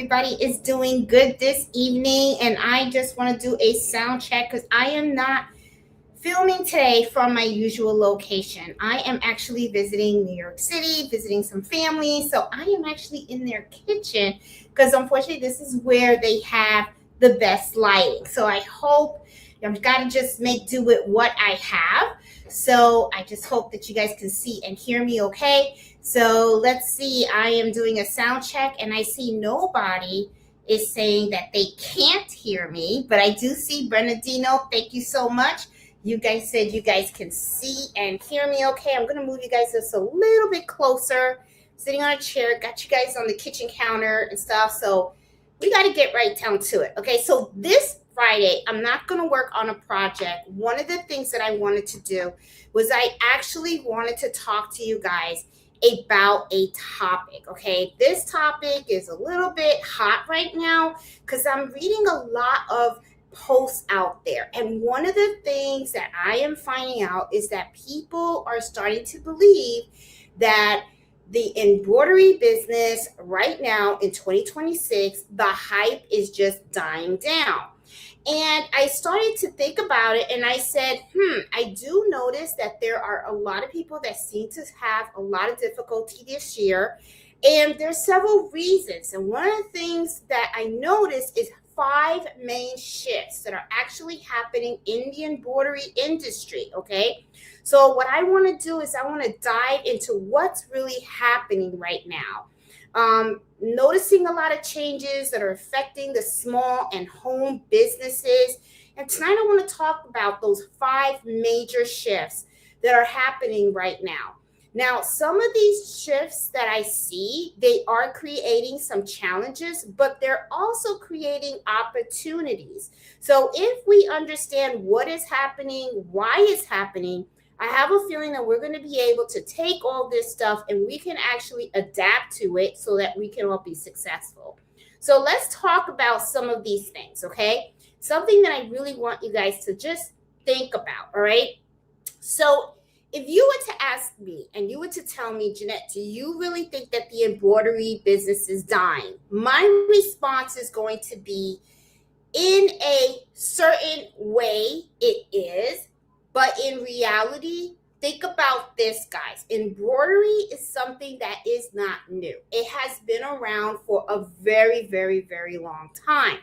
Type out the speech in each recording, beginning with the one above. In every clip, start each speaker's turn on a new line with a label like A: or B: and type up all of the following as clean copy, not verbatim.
A: everybody is doing good this evening. And I just want to do a sound check because I am not filming today from my usual location. I am actually visiting New York City, visiting some family. So I am actually in their kitchen because unfortunately this is where they have the best lighting. So I hope I've got to just make do with what I have. So I just hope that you guys can see and hear me okay. So let's see, I am doing a sound check and I see nobody is saying that they can't hear me, but I do see Bernardino. Thank you so much. You guys said you guys can see and hear me okay. I'm going to move you guys just a little bit closer, sitting on a chair, got you guys on the kitchen counter and stuff. So we got to get right down to it. Okay, so this Friday, I'm not going to work on a project. One of the things that I wanted to do was I actually wanted to talk to you guys about a topic. Okay, this topic is a little bit hot right now because I'm reading a lot of posts out there. And one of the things that I am finding out is that people are starting to believe that the embroidery business right now in 2026, the hype is just dying down. And I started to think about it and I said, I do notice that there are a lot of people that seem to have a lot of difficulty this year. And there's several reasons. And one of the things that I noticed is 5 main shifts that are actually happening in the embroidery industry. Okay. So what I want to do is I want to dive into what's really happening right now. Noticing a lot of changes that are affecting the small and home businesses. And tonight I want to talk about those 5 major shifts that are happening right now. Now, some of these shifts that I see, they are creating some challenges, but they're also creating opportunities. So if we understand what is happening, why it's happening, I have a feeling that we're going to be able to take all this stuff and we can actually adapt to it so that we can all be successful. So let's talk about some of these things, okay? Something that I really want you guys to just think about, all right? So if you were to ask me and you were to tell me, Jeanette, do you really think that the embroidery business is dying? My response is going to be, in a certain way, it is. But in reality, think about this, guys. Embroidery is something that is not new. It has been around for a very, very, very long time.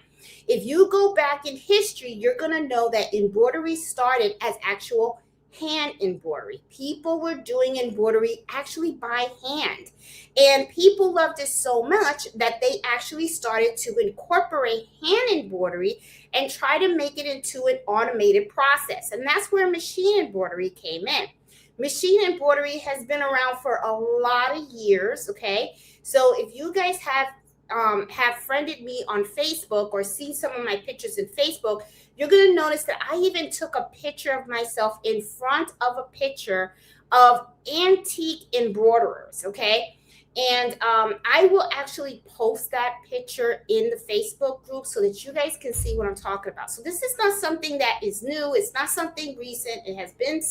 A: If you go back in history, you're going to know that embroidery started as actual hand embroidery. People were doing embroidery actually by hand. And people loved it so much that they actually started to incorporate hand embroidery and try to make it into an automated process. And that's where machine embroidery came in. Machine embroidery has been around for a lot of years, okay? So if you guys have friended me on Facebook or seen some of my pictures in Facebook, you're going to notice that I even took a picture of myself in front of a picture of antique embroiderers, okay? And I will actually post that picture in the Facebook group so that you guys can see what I'm talking about. So this is not something that is new. It's not something recent. It has been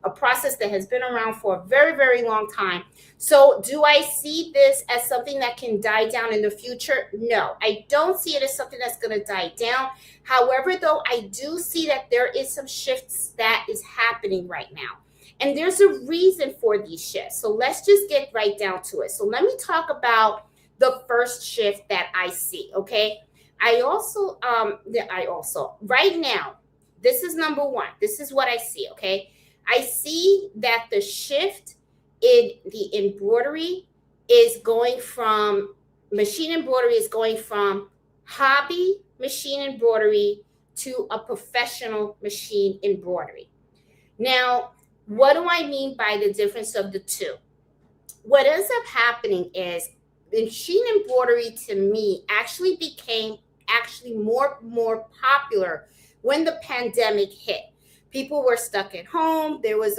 A: a process that has been around for a very, very long time. So do I see this as something that can die down in the future? No, I don't see it as something that's going to die down. However, though, I do see that there is some shifts that is happening right now. And there's a reason for these shifts. So let's just get right down to it. So let me talk about the first shift that I see, okay? I also, right now, this is number 1. This is what I see, okay? I see that the shift in the embroidery is going from, machine embroidery is going from hobby machine embroidery to a professional machine embroidery. Now, what do I mean by the difference of the two? What ends up happening is machine embroidery to me actually became more popular when the pandemic hit. People were stuck at home. There was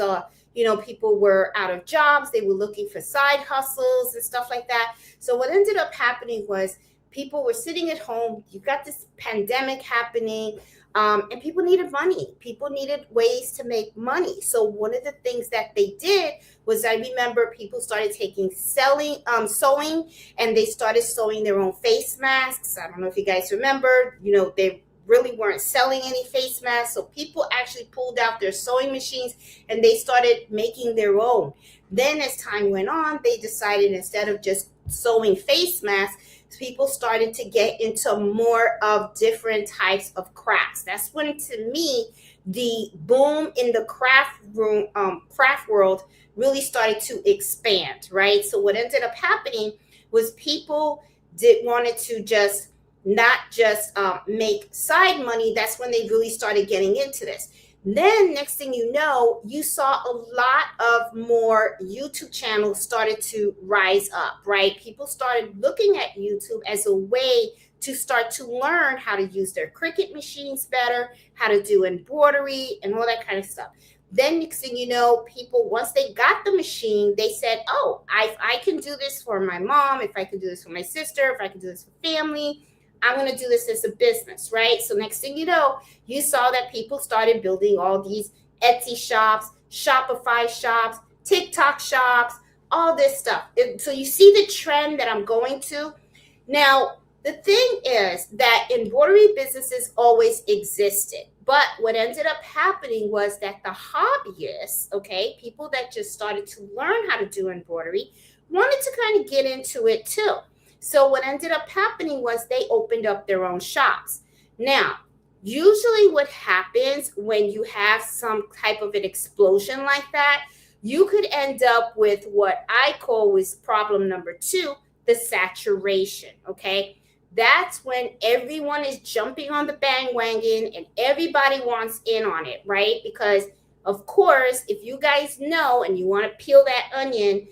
A: people were out of jobs. They were looking for side hustles and stuff like that. So what ended up happening was people were sitting at home. You got this pandemic happening. And people needed money. People needed ways to make money. So one of the things that they did was, I remember people started sewing, and they started sewing their own face masks. I don't know if you guys remember, they really weren't selling any face masks. So people actually pulled out their sewing machines and they started making their own. Then as time went on, they decided instead of just sewing face masks, people started to get into more of different types of crafts. That's when, to me, the boom in the craft world really started to expand, right? So what ended up happening was people wanted to just not just make side money. That's when they really started getting into this. Then next thing you know, you saw a lot of more YouTube channels started to rise up, right? People started looking at YouTube as a way to start to learn how to use their Cricut machines better, how to do embroidery and all that kind of stuff. Then next thing you know, people, once they got the machine, they said, oh, I can do this for my mom, if I can do this for my sister, if I can do this for family, I'm going to do this as a business, right? So next thing you know, you saw that people started building all these Etsy shops, Shopify shops, TikTok shops, all this stuff. So you see the trend that I'm going to. Now, the thing is that embroidery businesses always existed. But what ended up happening was that the hobbyists, okay, people that just started to learn how to do embroidery, wanted to kind of get into it too. So what ended up happening was they opened up their own shops. Now, usually what happens when you have some type of an explosion like that, you could end up with what I call was problem number 2, the saturation, okay? That's when everyone is jumping on the bandwagon and everybody wants in on it, right? Because, of course, if you guys know and you want to peel that onion,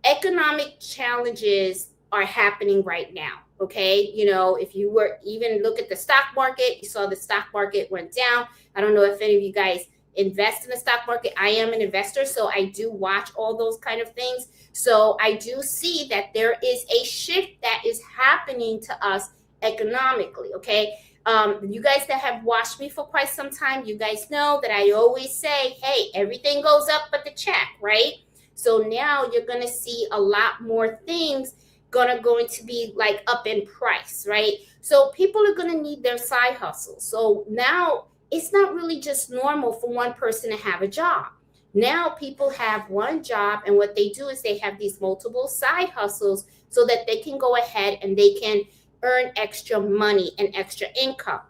A: economic challenges are happening right now, okay? If you were even look at the stock market, you saw the stock market went down. I don't know if any of you guys invest in the stock market. I am an investor, so I do watch all those kind of things. So I do see that there is a shift that is happening to us economically, okay? You guys that have watched me for quite some time, you guys know that I always say, hey, everything goes up but the check, right? So now you're going to see a lot more things going to be like up in price, right? So people are going to need their side hustle. So now it's not really just normal for one person to have a job. Now people have one job, and what they do is they have these multiple side hustles so that they can go ahead and they can earn extra money and extra income.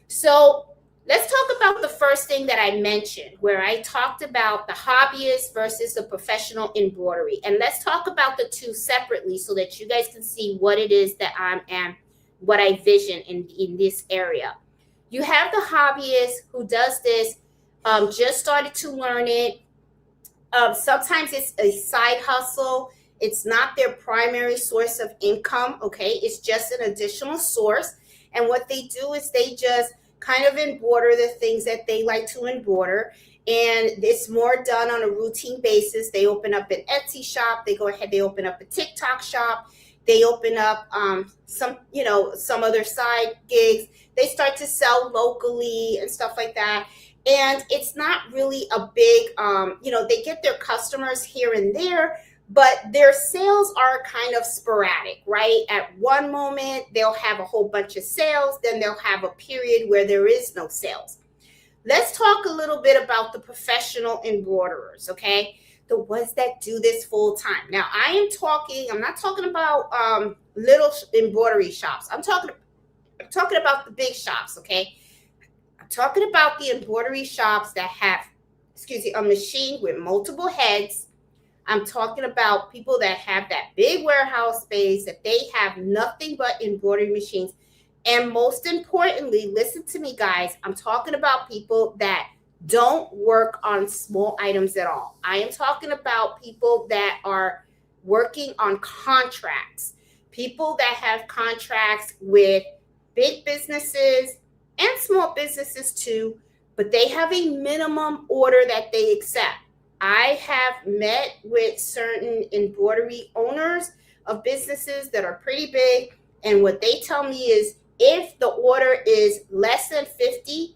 A: So let's talk about the first thing that I mentioned, where I talked about the hobbyist versus the professional embroidery. And let's talk about the two separately so that you guys can see what it is that what I vision in this area. You have the hobbyist who does this, just started to learn it. Sometimes it's a side hustle. It's not their primary source of income, okay? It's just an additional source. And what they do is they just kind of embroider the things that they like to embroider, and it's more done on a routine basis. They open up an Etsy shop, they open up a TikTok shop, they open up some other side gigs, they start to sell locally and stuff like that. And it's not really a big they get their customers here and there, but their sales are kind of sporadic, right? At one moment, they'll have a whole bunch of sales, then they'll have a period where there is no sales. Let's talk a little bit about the professional embroiderers, okay? The ones that do this full time. Now, I'm not talking about little embroidery shops. I'm talking about the big shops, okay? I'm talking about the embroidery shops that have, a machine with multiple heads. I'm talking about people that have that big warehouse space, that they have nothing but embroidery machines. And most importantly, listen to me, guys, I'm talking about people that don't work on small items at all. I am talking about people that are working on contracts, people that have contracts with big businesses and small businesses too, but they have a minimum order that they accept. I have met with certain embroidery owners of businesses that are pretty big, and what they tell me is if the order is less than 50,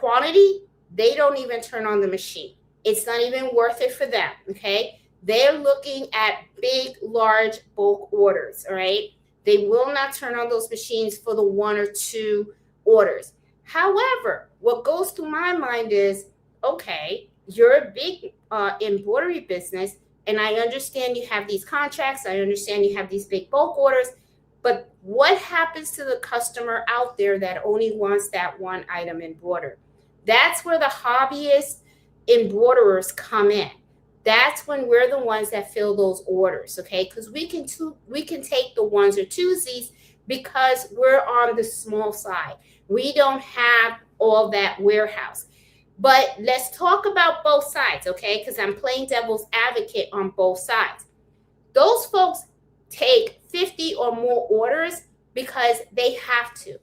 A: quantity, they don't even turn on the machine. It's not even worth it for them, okay? They're looking at big, large bulk orders, all right? They will not turn on those machines for the 1 or 2 orders. However, what goes through my mind is, okay, you're a big embroidery business, and I understand you have these contracts. I understand you have these big bulk orders, but what happens to the customer out there that only wants that one item embroidered? That's where the hobbyist embroiderers come in. That's when we're the ones that fill those orders, okay? Because we can take the ones or twosies because we're on the small side. We don't have all that warehouse. But let's talk about both sides, okay? Because I'm playing devil's advocate on both sides. Those folks take 50 or more orders because they have to.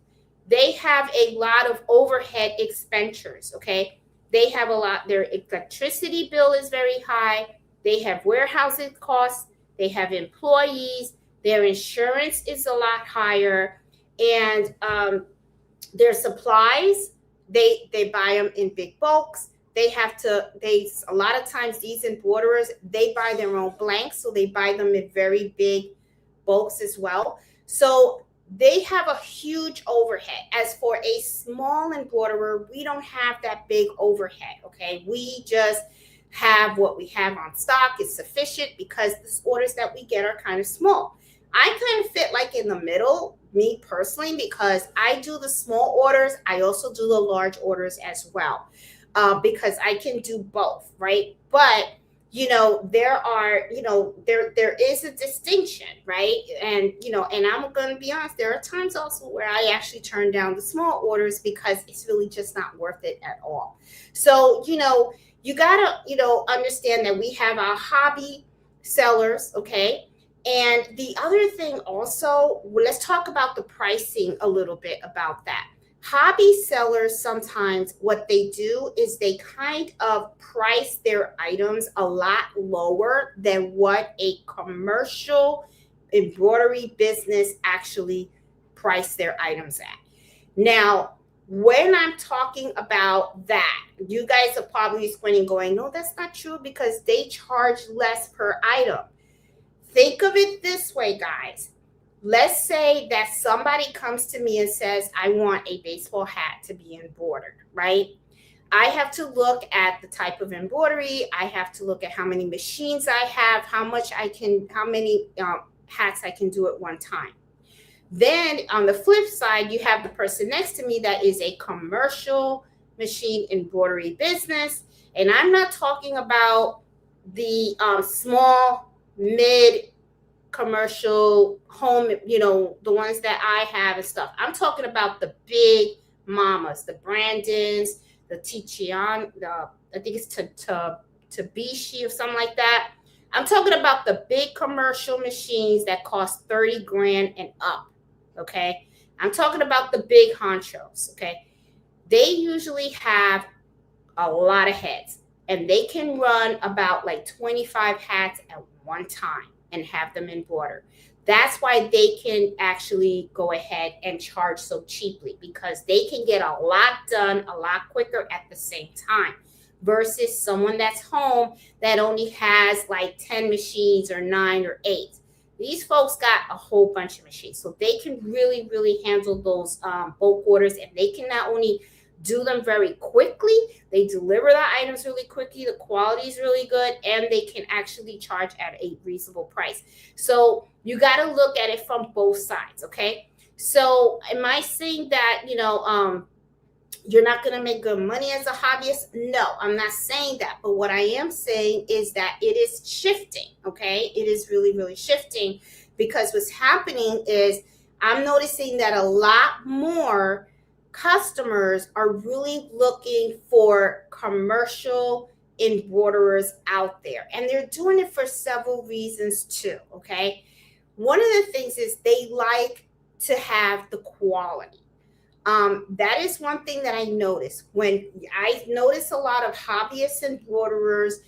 A: They have a lot of overhead expenditures, okay? They have a lot, their electricity bill is very high. They have warehousing costs. They have employees. Their insurance is a lot higher. And their supplies, they buy them in big bulks. A lot of times these embroiderers, they buy their own blanks. So they buy them in very big bulks as well. So they have a huge overhead. As for a small embroiderer, we don't have that big overhead, okay? We just have what we have on stock. It's sufficient because the orders that we get are kind of small. I kind of fit like in the middle, me personally, because I do the small orders. I also do the large orders as well, because I can do both, right? But there is a distinction, right? And I'm going to be honest, there are times also where I actually turn down the small orders because it's really just not worth it at all. So, you got to, understand that we have our hobby sellers, okay? And the other thing also, let's talk about the pricing a little bit about that. Hobby sellers, sometimes what they do is they kind of price their items a lot lower than what a commercial embroidery business actually price their items at. Now, when I'm talking about that, you guys are probably squinting going, no, that's not true because they charge less per item. Think of it this way, guys. Let's say that somebody comes to me and says, I want a baseball hat to be embroidered, right? I have to look at the type of embroidery. I have to look at how many machines I have, how many hats I can do at one time. Then on the flip side, you have the person next to me that is a commercial machine embroidery business. And I'm not talking about the small, mid commercial home, the ones that I have and stuff. I'm talking about the big mamas, the Brandons, the Tichian, I think it's Tabishi or something like that. I'm talking about the big commercial machines that cost 30 grand and up, okay? I'm talking about the big honchos, okay? They usually have a lot of heads, and they can run about like 25 hats at one time and have them embroidered. That's why they can actually go ahead and charge so cheaply, because they can get a lot done a lot quicker at the same time versus someone that's home that only has like 10 machines or 9 or 8. These folks got a whole bunch of machines, so they can really, really handle those bulk orders, and they can not only do them very quickly, they deliver the items really quickly, the quality is really good, and they can actually charge at a reasonable price. So you got to look at it from both sides, okay? So am I saying that, you're not going to make good money as a hobbyist? No, I'm not saying that. But what I am saying is that it is shifting, okay? It is really, really shifting, because what's happening is I'm noticing that a lot more customers are really looking for commercial embroiderers out there. And they're doing it for several reasons too, okay? One of the things is they like to have the quality. That is one thing that I notice. When I notice a lot of hobbyist embroiderers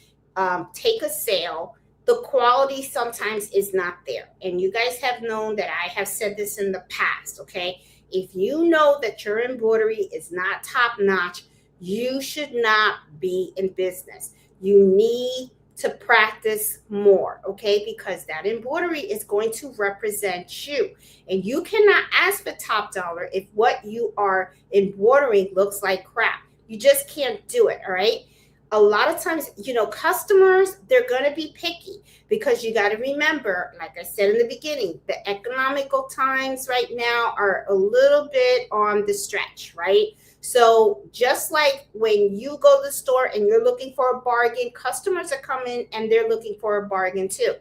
A: take a sale, the quality sometimes is not there. And you guys have known that I have said this in the past, okay? If you know that your embroidery is not top notch, you should not be in business. You need to practice more, okay? Because that embroidery is going to represent you. And you cannot ask for top dollar if what you are embroidering looks like crap. You just can't do it, all right? A lot of times, customers, they're going to be picky because you got to remember, like I said in the beginning, the economical times right now are a little bit on the stretch, right? So just like when you go to the store and you're looking for a bargain, customers are coming and they're looking for a bargain too.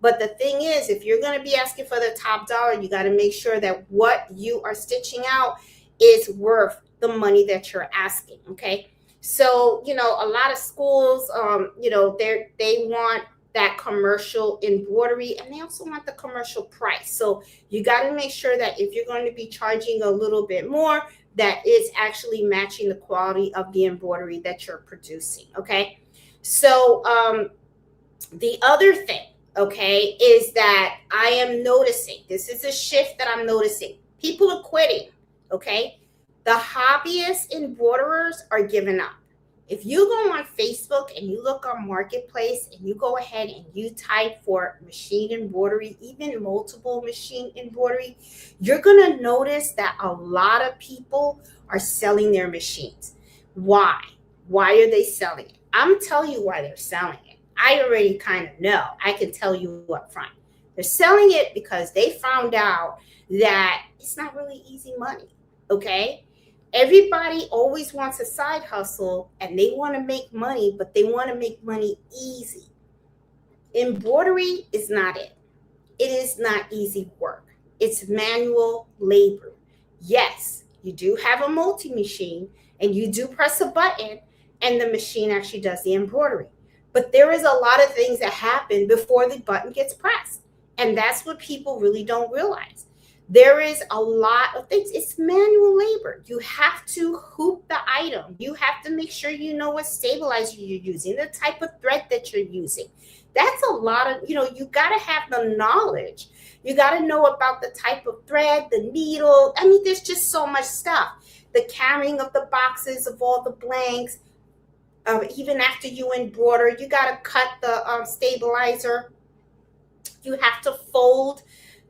A: But the thing is, if you're going to be asking for the top dollar, you got to make sure that what you are stitching out is worth the money that you're asking, okay? So, a lot of schools, they want that commercial embroidery and they also want the commercial price. So you got to make sure that if you're going to be charging a little bit more, that is actually matching the quality of the embroidery that you're producing, okay? So the other thing, okay, is that I am noticing, this is a shift that I'm noticing. People are quitting, okay? The hobbyist embroiderers are giving up. If you go on Facebook and you look on Marketplace and you go ahead and you type for machine embroidery, even multiple machine embroidery, you're going to notice that a lot of people are selling their machines. Why? Why are they selling it? I'm telling you why they're selling it. I already kind of know. I can tell you up front. They're selling it because they found out that it's not really easy money, okay? Everybody always wants a side hustle and they want to make money, but they want to make money easy. Embroidery is not it. It is not easy work. It's manual labor. Yes, you do have a multi-machine and you do press a button and the machine actually does the embroidery. But there is a lot of things that happen before the button gets pressed. And that's what people really don't realize. There is a lot of things. It's manual labor. You have to hoop the item. You have to make sure you know what stabilizer you're using, the type of thread that you're using. That's a lot of, you got to have the knowledge. You got to know about the type of thread, the needle. I mean, there's just so much stuff. The carrying of the boxes of all the blanks. Even after you embroider, you got to cut the stabilizer. You have to fold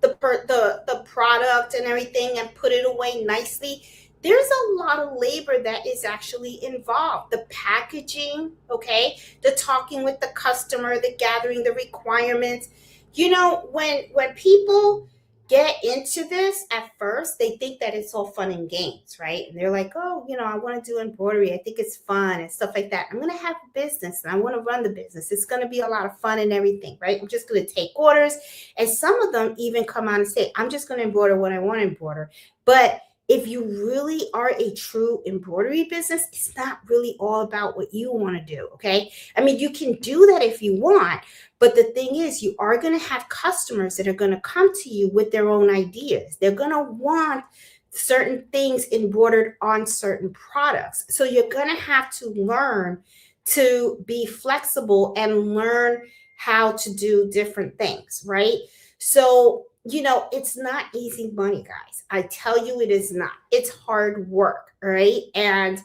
A: the product and everything and put it away nicely. There's a lot of labor that is actually involved. The packaging, okay, the talking with the customer, the gathering the requirements. When people get into this at first, they think that it's all fun and games, right? And they're like, oh, I want to do embroidery. I think it's fun and stuff like that. I'm going to have a business and I want to run the business. It's going to be a lot of fun and everything, right? I'm just going to take orders. And some of them even come out and say, I'm just going to embroider what I want to embroider. But if you really are a true embroidery business, it's not really all about what you want to do, okay? I mean, you can do that if you want, but the thing is, you are going to have customers that are going to come to you with their own ideas. They're going to want certain things embroidered on certain products. So you're going to have to learn to be flexible and learn how to do different things, right? So, it's not easy money, guys. I tell you, it is not. It's hard work, right? And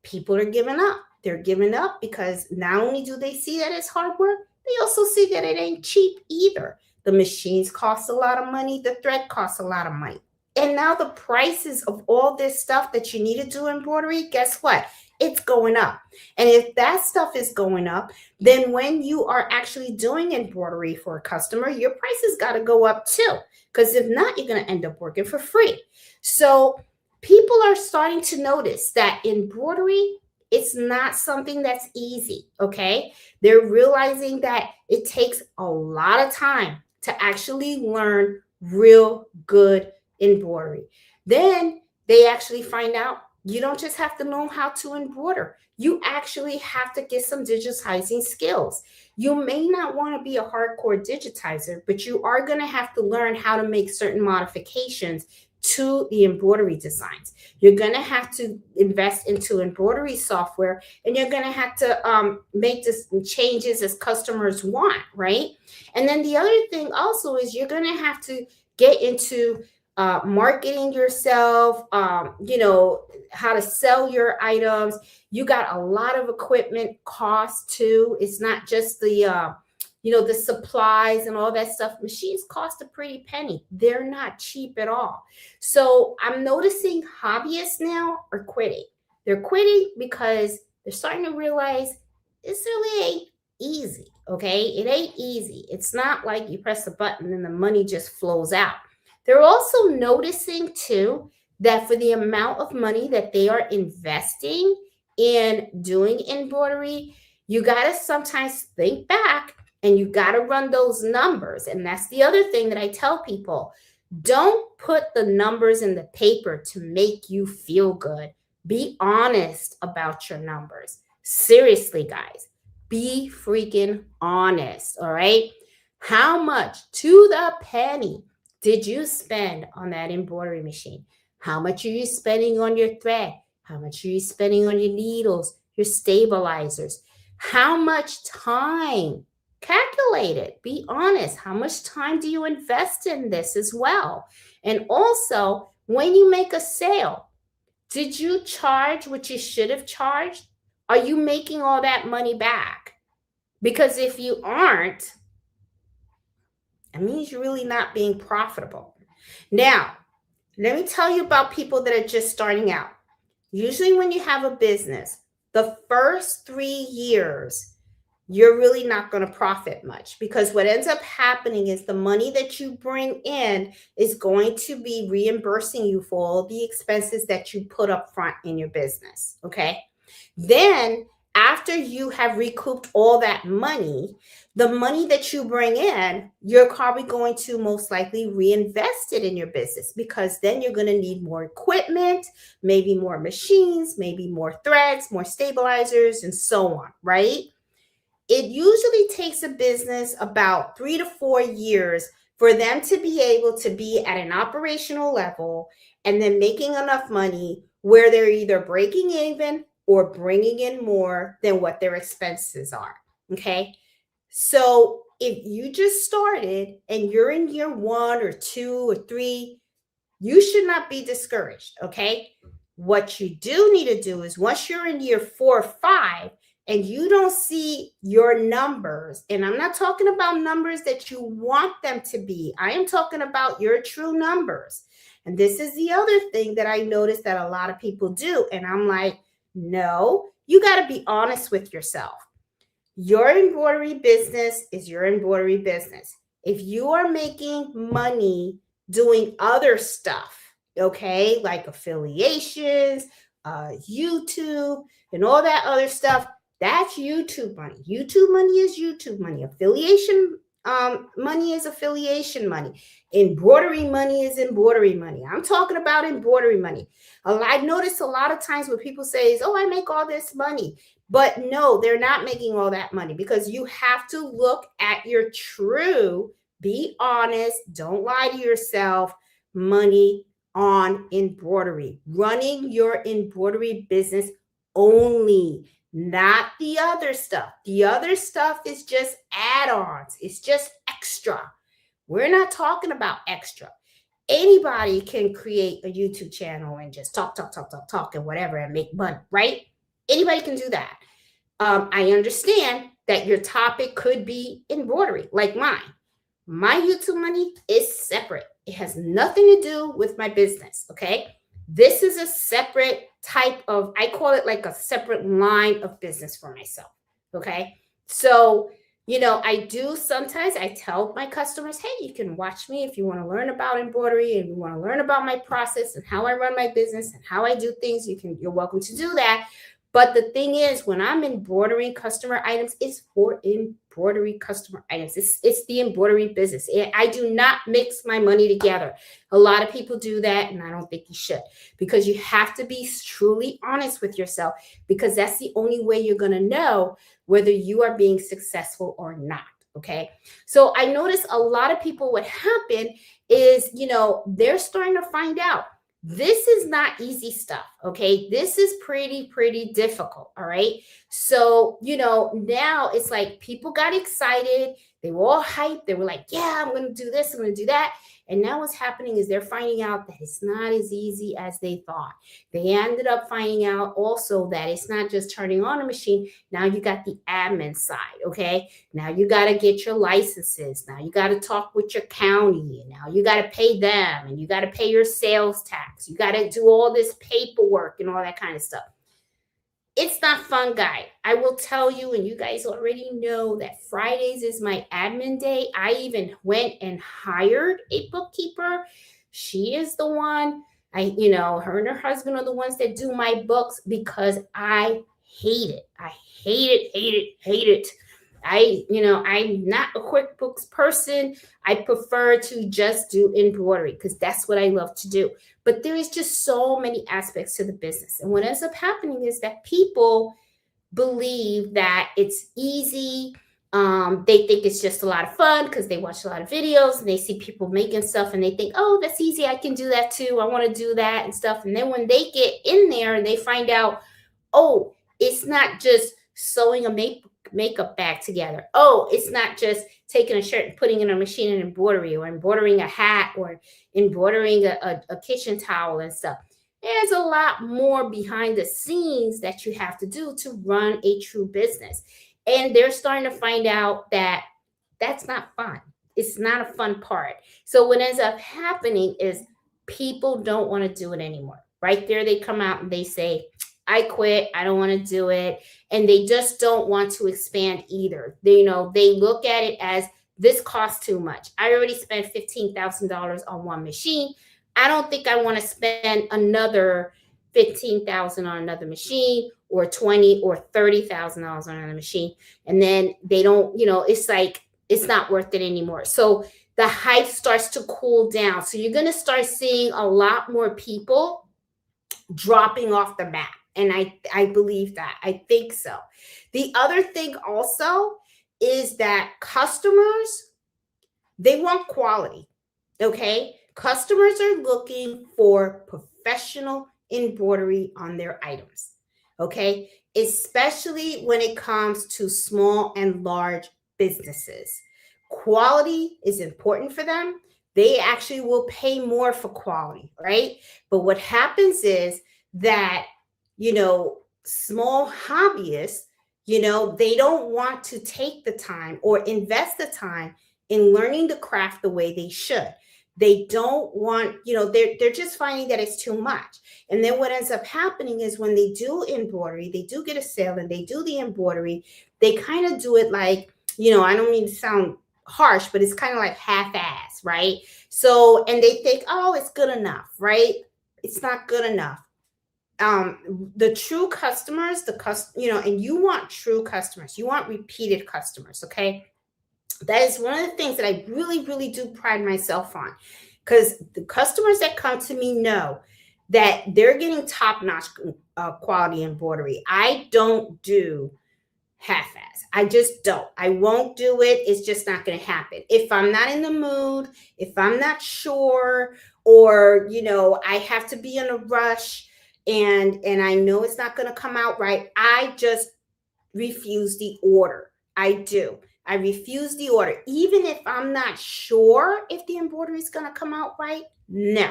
A: people are giving up. They're giving up because not only do they see that it's hard work, they also see that it ain't cheap either. The machines cost a lot of money. The thread costs a lot of money. And now the prices of all this stuff that you need to do embroidery, guess what? It's going up. And if that stuff is going up, then when you are actually doing embroidery for a customer, your prices got to go up too. Because if not, you're going to end up working for free. So people are starting to notice that embroidery, it's not something that's easy, okay? They're realizing that it takes a lot of time to actually learn real good embroidery. Then they actually find out you don't just have to know how to embroider. You actually have to get some digitizing skills. You may not want to be a hardcore digitizer, but you are going to have to learn how to make certain modifications to the embroidery designs. You're going to have to invest into embroidery software, and you're going to have to make this changes as customers want, right? And then the other thing also is you're going to have to get into marketing yourself, how to sell your items. You got a lot of equipment costs too. It's not just the supplies and all that stuff. Machines cost a pretty penny. They're not cheap at all. So I'm noticing hobbyists now are quitting. They're quitting because they're starting to realize this really ain't easy. Okay. It ain't easy. It's not like you press a button and the money just flows out. They're also noticing too that for the amount of money that they are investing in doing embroidery, you got to sometimes think back and you got to run those numbers. And that's the other thing that I tell people. Don't put the numbers in the paper to make you feel good. Be honest about your numbers. Seriously, guys, be freaking honest. All right. How much to the penny did you spend on that embroidery machine? How much are you spending on your thread? How much are you spending on your needles, your stabilizers? How much time? Calculate it. Be honest. How much time do you invest in this as well? And also, when you make a sale, did you charge what you should have charged? Are you making all that money back? Because if you aren't, it means you're really not being profitable. Now, let me tell you about people that are just starting out. Usually, when you have a business, the first 3 years, you're really not going to profit much because what ends up happening is the money that you bring in is going to be reimbursing you for all the expenses that you put up front in your business. Okay. Then, after you have recouped all that money, the money that you bring in, you're probably going to most likely reinvest it in your business because then you're going to need more equipment, maybe more machines, maybe more threads, more stabilizers, and so on, right? It usually takes a business about 3 to 4 years for them to be able to be at an operational level and then making enough money where they're either breaking even or bringing in more than what their expenses are. Okay. So if you just started and you're in year 1 or 2 or 3, you should not be discouraged. Okay. What you do need to do is once you're in year 4 or 5 and you don't see your numbers, and I'm not talking about numbers that you want them to be, I am talking about your true numbers. And this is the other thing that I noticed that a lot of people do. And I'm like, no, you got to be honest with yourself. Your embroidery business is your embroidery business. If you are making money doing other stuff, okay, like affiliations, YouTube, and all that other stuff, that's YouTube money. YouTube money is YouTube money. Affiliation money is affiliation money. Embroidery money is embroidery money. I'm talking about embroidery money. I notice a lot of times when people say, oh, I make all this money. But no, they're not making all that money because you have to look at your true, be honest, don't lie to yourself, money on embroidery. Running your embroidery business only, not the other stuff. The other stuff is just add-ons. It's just extra. We're not talking about extra. Anybody can create a YouTube channel and just talk, and whatever and make money, right? Anybody can do that. I understand that your topic could be embroidery, like mine. My YouTube money is separate. It has nothing to do with my business, okay? This is a separate type of, I call it like a separate line of business for myself, okay? So, I do sometimes, I tell my customers, hey, you can watch me if you want to learn about embroidery and you want to learn about my process and how I run my business and how I do things, you're welcome to do that. But the thing is, when I'm embroidering customer items, it's for embroidery customer items. It's the embroidery business. I do not mix my money together. A lot of people do that, and I don't think you should, because you have to be truly honest with yourself, because that's the only way you're going to know whether you are being successful or not. Okay. So I notice a lot of people, what happened is, they're starting to find out this is not easy stuff. Okay. This is pretty difficult. All right. So, now it's like people got excited. They were all hyped. They were like, yeah, I'm going to do this. I'm going to do that. And now what's happening is they're finding out that it's not as easy as they thought. They ended up finding out also that it's not just turning on a machine. Now you got the admin side, okay? Now you got to get your licenses. Now you got to talk with your county. Now you got to pay them, and you got to pay your sales tax. You got to do all this paperwork and all that kind of stuff. It's not fun, guy. I will tell you, and you guys already know that Fridays is my admin day. I even went and hired a bookkeeper. She is the one, her and her husband are the ones that do my books because I hate it. I hate it, hate it, hate it. I'm not a QuickBooks person. I prefer to just do embroidery because that's what I love to do. But there is just so many aspects to the business. And what ends up happening is that people believe that it's easy. They think it's just a lot of fun because they watch a lot of videos and they see people making stuff and they think, oh, that's easy. I can do that too. I want to do that and stuff. And then when they get in there and they find out, oh, it's not just sewing a makeup bag together. Oh, it's not just taking a shirt and putting it in a machine and embroidery, or embroidering a hat, or embroidering a kitchen towel and stuff. There's a lot more behind the scenes that you have to do to run a true business. And they're starting to find out that that's not fun. It's not a fun part. So what ends up happening is people don't want to do it anymore. Right there, they come out and they say, I quit. I don't want to do it. And they just don't want to expand either. They look at it as, this costs too much. I already spent $15,000 on one machine. I don't think I want to spend another $15,000 on another machine, or $20,000 or $30,000 on another machine. And then they don't, it's like, it's not worth it anymore. So the hype starts to cool down. So you're going to start seeing a lot more people dropping off the map. And I believe that. I think so. The other thing also is that customers, they want quality. Okay. Customers are looking for professional embroidery on their items. Okay. Especially when it comes to small and large businesses. Quality is important for them. They actually will pay more for quality, right? But what happens is that small hobbyists, they don't want to take the time or invest the time in learning the craft the way they should. They don't want, they're just finding that it's too much. And then what ends up happening is when they do embroidery, they do get a sale and they do the embroidery, they kind of do it like, I don't mean to sound harsh, but it's kind of like half-ass, right? So, and they think, oh, it's good enough, right? It's not good enough. The true customers, and you want true customers, you want repeated customers. Okay. That is one of the things that I really, really do pride myself on, because the customers that come to me know that they're getting top-notch quality embroidery. I don't do half-ass. I just don't. I won't do it. It's just not going to happen. If I'm not in the mood, if I'm not sure, or, I have to be in a rush, and I know it's not going to come out right, I just refuse the order. I do. I refuse the order. Even if I'm not sure if the embroidery is going to come out right, no.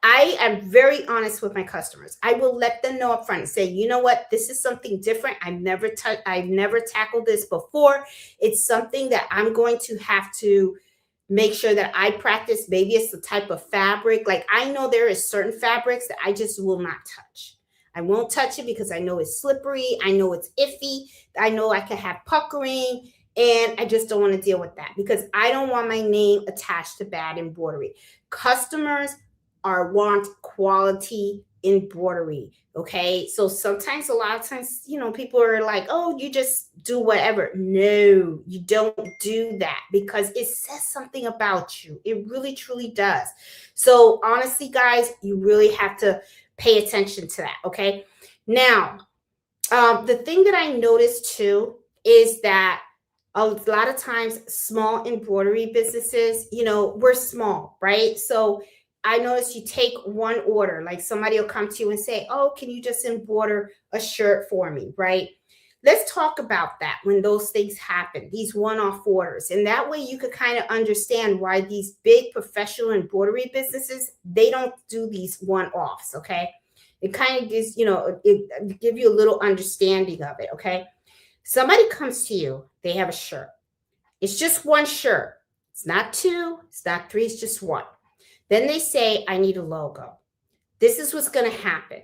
A: I am very honest with my customers. I will let them know up front and say, you know what, this is something different. I've never tackled this before. It's something that I'm going to have to make sure that I practice. Maybe it's the type of fabric. Like, I know there is certain fabrics that I just will not touch. I won't touch it because I know it's slippery. I know it's iffy. I know I can have puckering, and I just don't want to deal with that because I don't want my name attached to bad embroidery. Customers want quality embroidery. Okay. So sometimes, a lot of times, people are like, oh, you just do whatever. No, you don't do that, because it says something about you. It really, truly does. So honestly, guys, you really have to pay attention to that. Okay. Now, the thing that I noticed too is that a lot of times small embroidery businesses, we're small, right? So I notice you take one order, like somebody will come to you and say, oh, can you just embroider a shirt for me, right? Let's talk about that when those things happen, these one-off orders. And that way you could kind of understand why these big professional embroidery businesses, they don't do these one-offs, okay? It kind of gives, it give you a little understanding of it, okay? Somebody comes to you, they have a shirt. It's just one shirt. It's not two, it's not three, it's just one. Then they say, I need a logo. This is what's going to happen.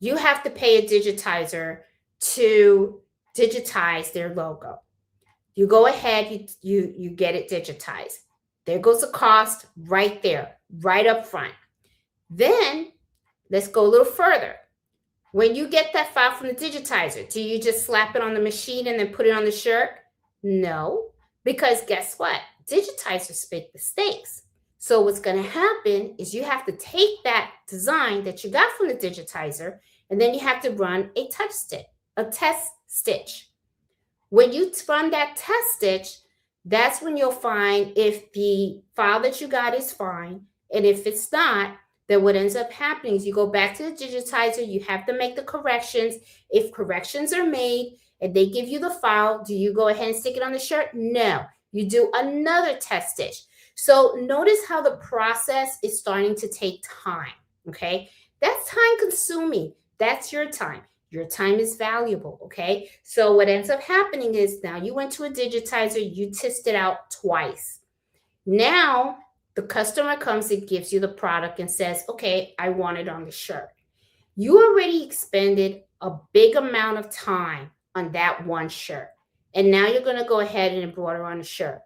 A: You have to pay a digitizer to digitize their logo. You go ahead, you get it digitized. There goes the cost right there, right up front. Then let's go a little further. When you get that file from the digitizer, do you just slap it on the machine and then put it on the shirt? No, because guess what? Digitizers make mistakes. So what's going to happen is you have to take that design that you got from the digitizer, and then you have to run a test stitch. When you run that test stitch, that's when you'll find if the file that you got is fine. And if it's not, then what ends up happening is you go back to the digitizer, you have to make the corrections. If corrections are made and they give you the file, do you go ahead and stick it on the shirt? No, you do another test stitch. So notice how the process is starting to take time, okay? That's time consuming. That's your time. Your time is valuable, okay? So what ends up happening is now you went to a digitizer, you test it out twice. Now the customer comes and gives you the product and says, okay, I want it on the shirt. You already expended a big amount of time on that one shirt. And now you're going to go ahead and embroider on the shirt.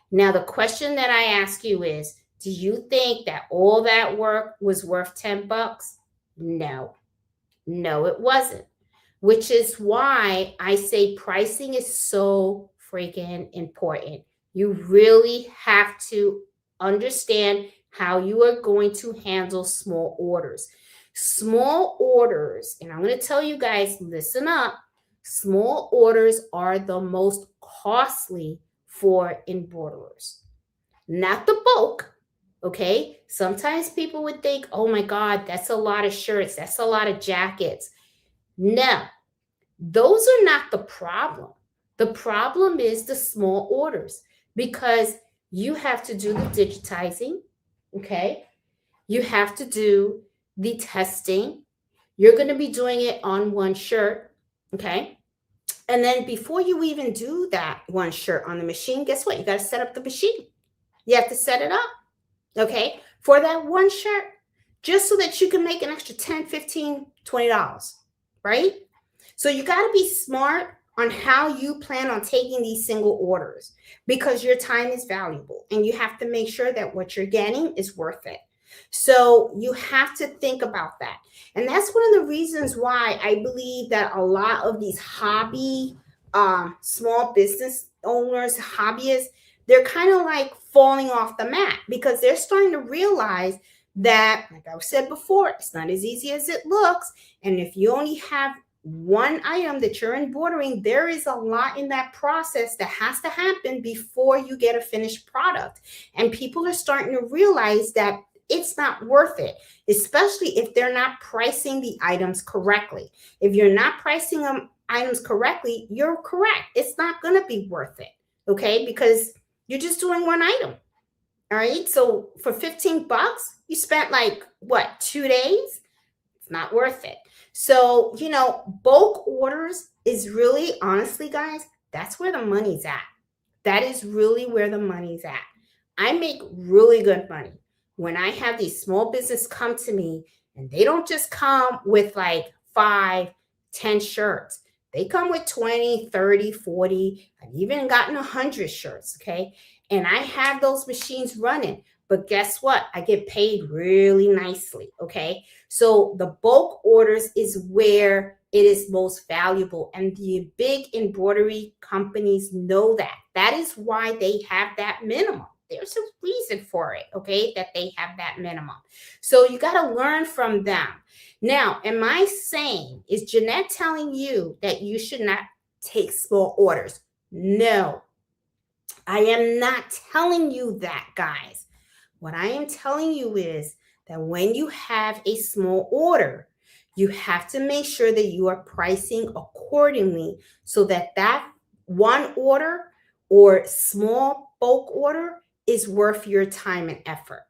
A: Now, the question that I ask you is, do you think that all that work was worth $10? No, it wasn't. Which is why I say pricing is so freaking important. You really have to understand how you are going to handle small orders. Small orders, and I'm going to tell you guys, listen up, small orders are the most costly for embroiderers, not the bulk. Okay, sometimes people would think, oh my God, that's a lot of shirts, that's a lot of jackets. No, those are not the problem. The problem is the small orders, because you have to do the digitizing, okay? You have to do the testing. You're going to be doing it on one shirt, okay? And then before you even do that one shirt on the machine, guess what? You got to set up the machine. You have to set it up, okay, for that one shirt, just so that you can make an extra $10, $15, $20, right? So you got to be smart on how you plan on taking these single orders, because your time is valuable and you have to make sure that what you're getting is worth it. So you have to think about that. And that's one of the reasons why I believe that a lot of these small business owners, hobbyists, they're kind of like falling off the mat, because they're starting to realize that, like I said before, it's not as easy as it looks. And if you only have one item that you're embroidering, there is a lot in that process that has to happen before you get a finished product. And people are starting to realize that it's not worth it, especially if they're not pricing the items correctly. If you're not pricing items correctly, you're correct. It's not going to be worth it, okay? Because you're just doing one item, all right? So for $15, you spent like, what, 2 days? It's not worth it. So, bulk orders is really, honestly, guys, that's where the money's at. That is really where the money's at. I make really good money when I have these small businesses come to me, and they don't just come with like 5, 10 shirts. They come with 20, 30, 40. I've even gotten 100 shirts, okay? And I have those machines running. But guess what? I get paid really nicely, okay? So the bulk orders is where it is most valuable. And the big embroidery companies know that. That is why they have that minimum. There's a reason for it, okay, that they have that minimum. So you got to learn from them. Now, am I saying, is Jeanette telling you that you should not take small orders? No, I am not telling you that, guys. What I am telling you is that when you have a small order, you have to make sure that you are pricing accordingly so that that one order or small bulk order is worth your time and effort,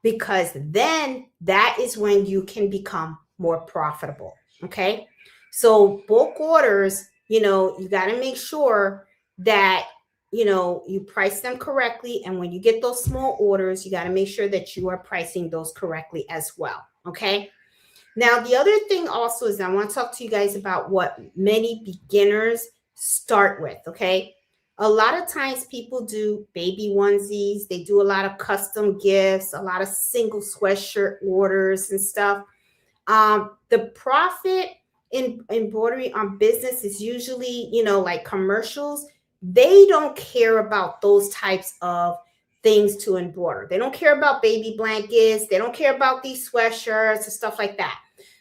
A: because then that is when you can become more profitable. Okay. So bulk orders, you got to make sure that, you price them correctly. And when you get those small orders, you got to make sure that you are pricing those correctly as well. Okay. Now, the other thing also is I want to talk to you guys about what many beginners start with. Okay. A lot of times people do baby onesies, they do a lot of custom gifts, a lot of single sweatshirt orders and stuff. The profit in embroidery on business is usually, like commercials. They don't care about those types of things to embroider. They don't care about baby blankets. They don't care about these sweatshirts and stuff like that.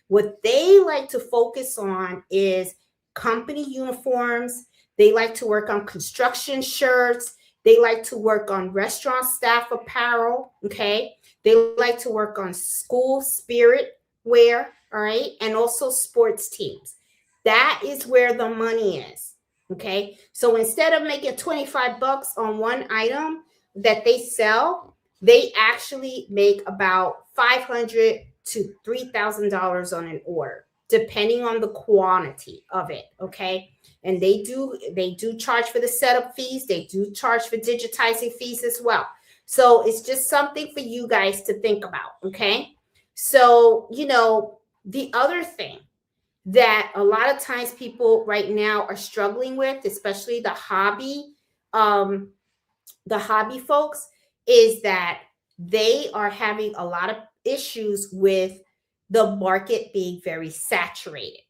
A: What they like to focus on is company uniforms. They like to work on construction shirts. They like to work on restaurant staff apparel. Okay. They like to work on school spirit wear, all right, and also sports teams. That is where the money is. Okay. So instead of making 25 bucks on one item that they sell, they actually make about $500 to $3,000 on an order, depending on the quantity of it. Okay. And they do charge for the setup fees. They do charge for digitizing fees as well. So it's just something for you guys to think about. Okay. So, the other thing that a lot of times people right now are struggling with, especially um, the hobby folks, is that they are having a lot of issues with the market being very saturated.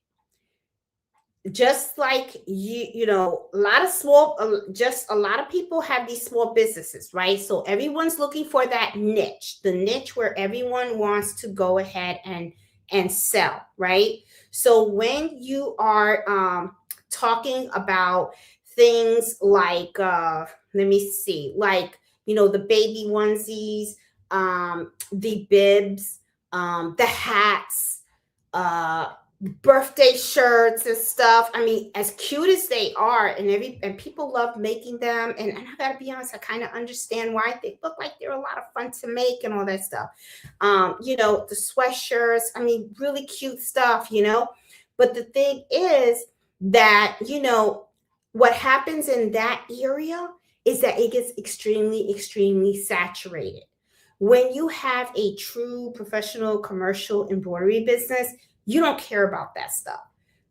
A: Just like a lot of just a lot of people have these small businesses, right? So everyone's looking for that niche, the niche where everyone wants to go ahead and sell, right? So when you are talking about things like let me see, like the baby onesies, the bibs, the hats, birthday shirts and stuff. I mean, as cute as they are, and people love making them. And I gotta be honest, I kind of understand why. They look like they're a lot of fun to make and all that stuff. The sweatshirts, I mean, really cute stuff, But the thing is that, what happens in that area is that it gets extremely, extremely saturated. When you have a true professional commercial embroidery business, you don't care about that stuff.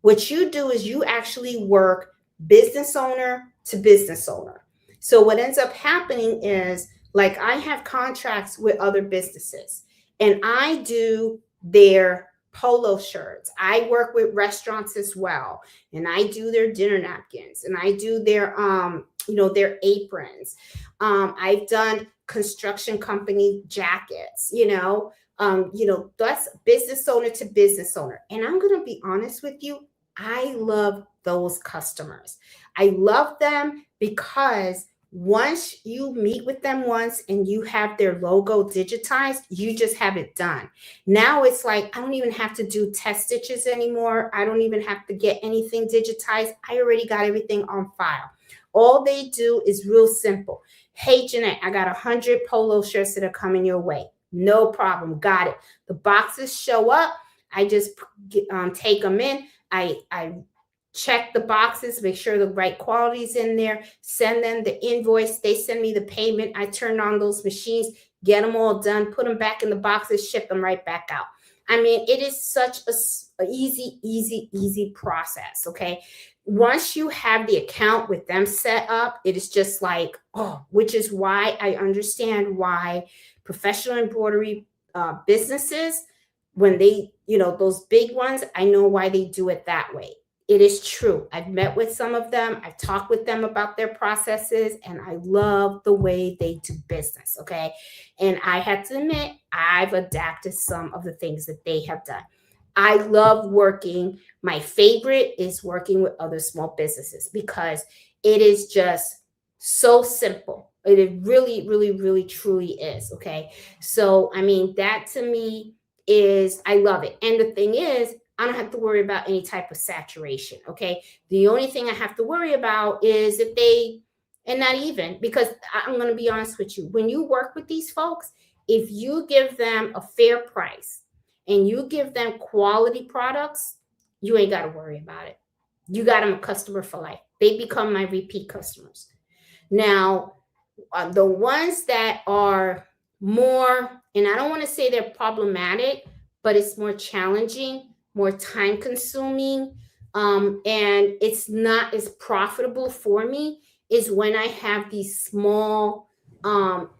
A: What you do is you actually work business owner to business owner. So what ends up happening is, like, I have contracts with other businesses and I do their polo shirts. I work with restaurants as well, and I do their dinner napkins, and I do their their aprons. I've done construction company jackets, that's business owner to business owner. And I'm going to be honest with you, I love those customers. I love them because once you meet with them once and you have their logo digitized, you just have it done. Now it's like, I don't even have to do test stitches anymore. I don't even have to get anything digitized. I already got everything on file. All they do is real simple. Hey, Jeanette, I got 100 polo shirts that are coming your way. No problem. Got it. The boxes show up. I just take them in. I check the boxes, make sure the right quality is in there, send them the invoice. They send me the payment. I turn on those machines, get them all done, put them back in the boxes, ship them right back out. I mean, it is such a easy process. Okay. Once you have the account with them set up, it is just like, which is why I understand why professional embroidery businesses, when they, those big ones, I know why they do it that way. It is true. I've met with some of them. I've talked with them about their processes, and I love the way they do business. Okay. And I have to admit, I've adapted some of the things that they have done. I love working. My favorite is working with other small businesses because it is just so simple. It really, really, really, truly is. Okay. So, I mean, that to me is, I love it. And the thing is, I don't have to worry about any type of saturation. Okay. The only thing I have to worry about is if they, and not even, because I'm going to be honest with you, when you work with these folks, if you give them a fair price and you give them quality products, you ain't got to worry about it. You got them a customer for life. They become my repeat customers. Now, the ones that are more, and I don't want to say they're problematic, but it's more challenging, more time consuming, and it's not as profitable for me, is when I have these small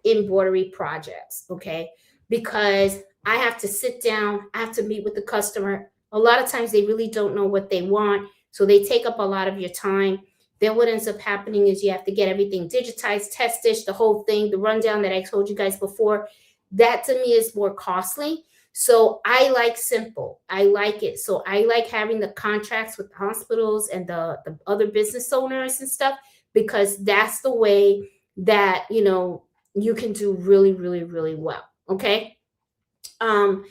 A: embroidery projects, okay? Because I have to sit down, I have to meet with the customer. A lot of times they really don't know what they want, so they take up a lot of your time. Then what ends up happening is you have to get everything digitized, test stitch, the whole thing, the rundown that I told you guys before. That to me is more costly. So I like simple. I like it. So I like having the contracts with the hospitals and the other business owners and stuff, because that's the way that, you can do really, really, really well. Okay. Um,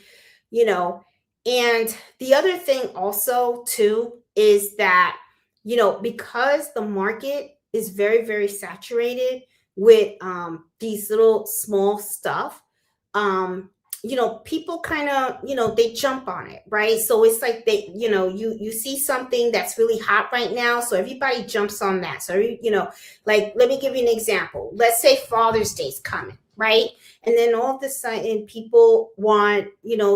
A: you know, and the other thing also too is that, because the market is very, very saturated with these little small stuff, people kind of, they jump on it, right? So it's like they, you see something that's really hot right now, so everybody jumps on that. So like, let me give you an example. Let's say Father's Day's coming, right? And then all of a sudden people want,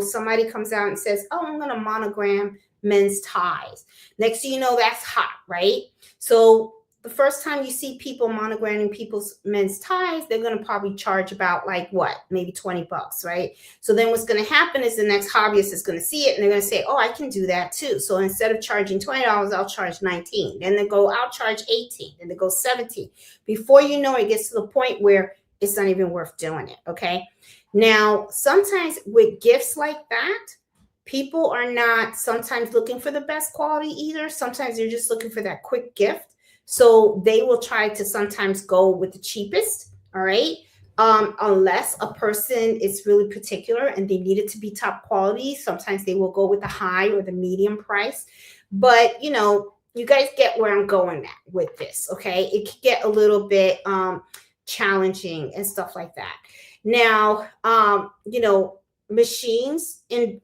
A: somebody comes out and says, oh, I'm going to monogram men's ties. Next thing you know, that's hot, right? So the first time you see people monogramming people's men's ties, they're going to probably charge about like what, maybe $20, right? So then what's going to happen is the next hobbyist is going to see it and they're going to say, oh, I can do that too. So instead of charging $20, I'll charge $19. Then they go, I'll charge $18. Then they go $17. Before you know it, gets to the point where it's not even worth doing it. Okay. Now, sometimes with gifts like that, people are not sometimes looking for the best quality either. Sometimes they're just looking for that quick gift. So they will try to sometimes go with the cheapest. All right. Unless a person is really particular and they need it to be top quality, sometimes they will go with the high or the medium price. But, you guys get where I'm going at with this. Okay. It can get a little bit, challenging and stuff like that. Now, machines in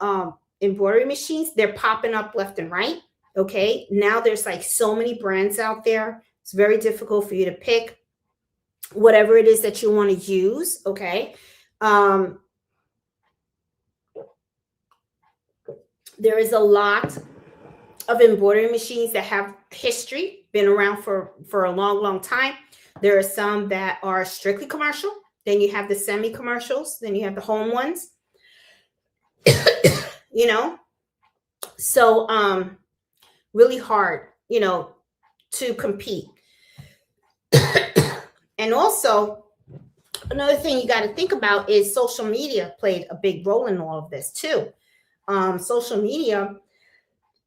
A: embroidery machines, they're popping up left and right. Okay. Now there's like so many brands out there. It's very difficult for you to pick whatever it is that you want to use. Okay. There is a lot of embroidery machines that have history, been around for a long, long time. There are some that are strictly commercial. Then you have the semi-commercials. Then you have the home ones. So really hard, to compete. And also, another thing you got to think about is social media played a big role in all of this too. Social media,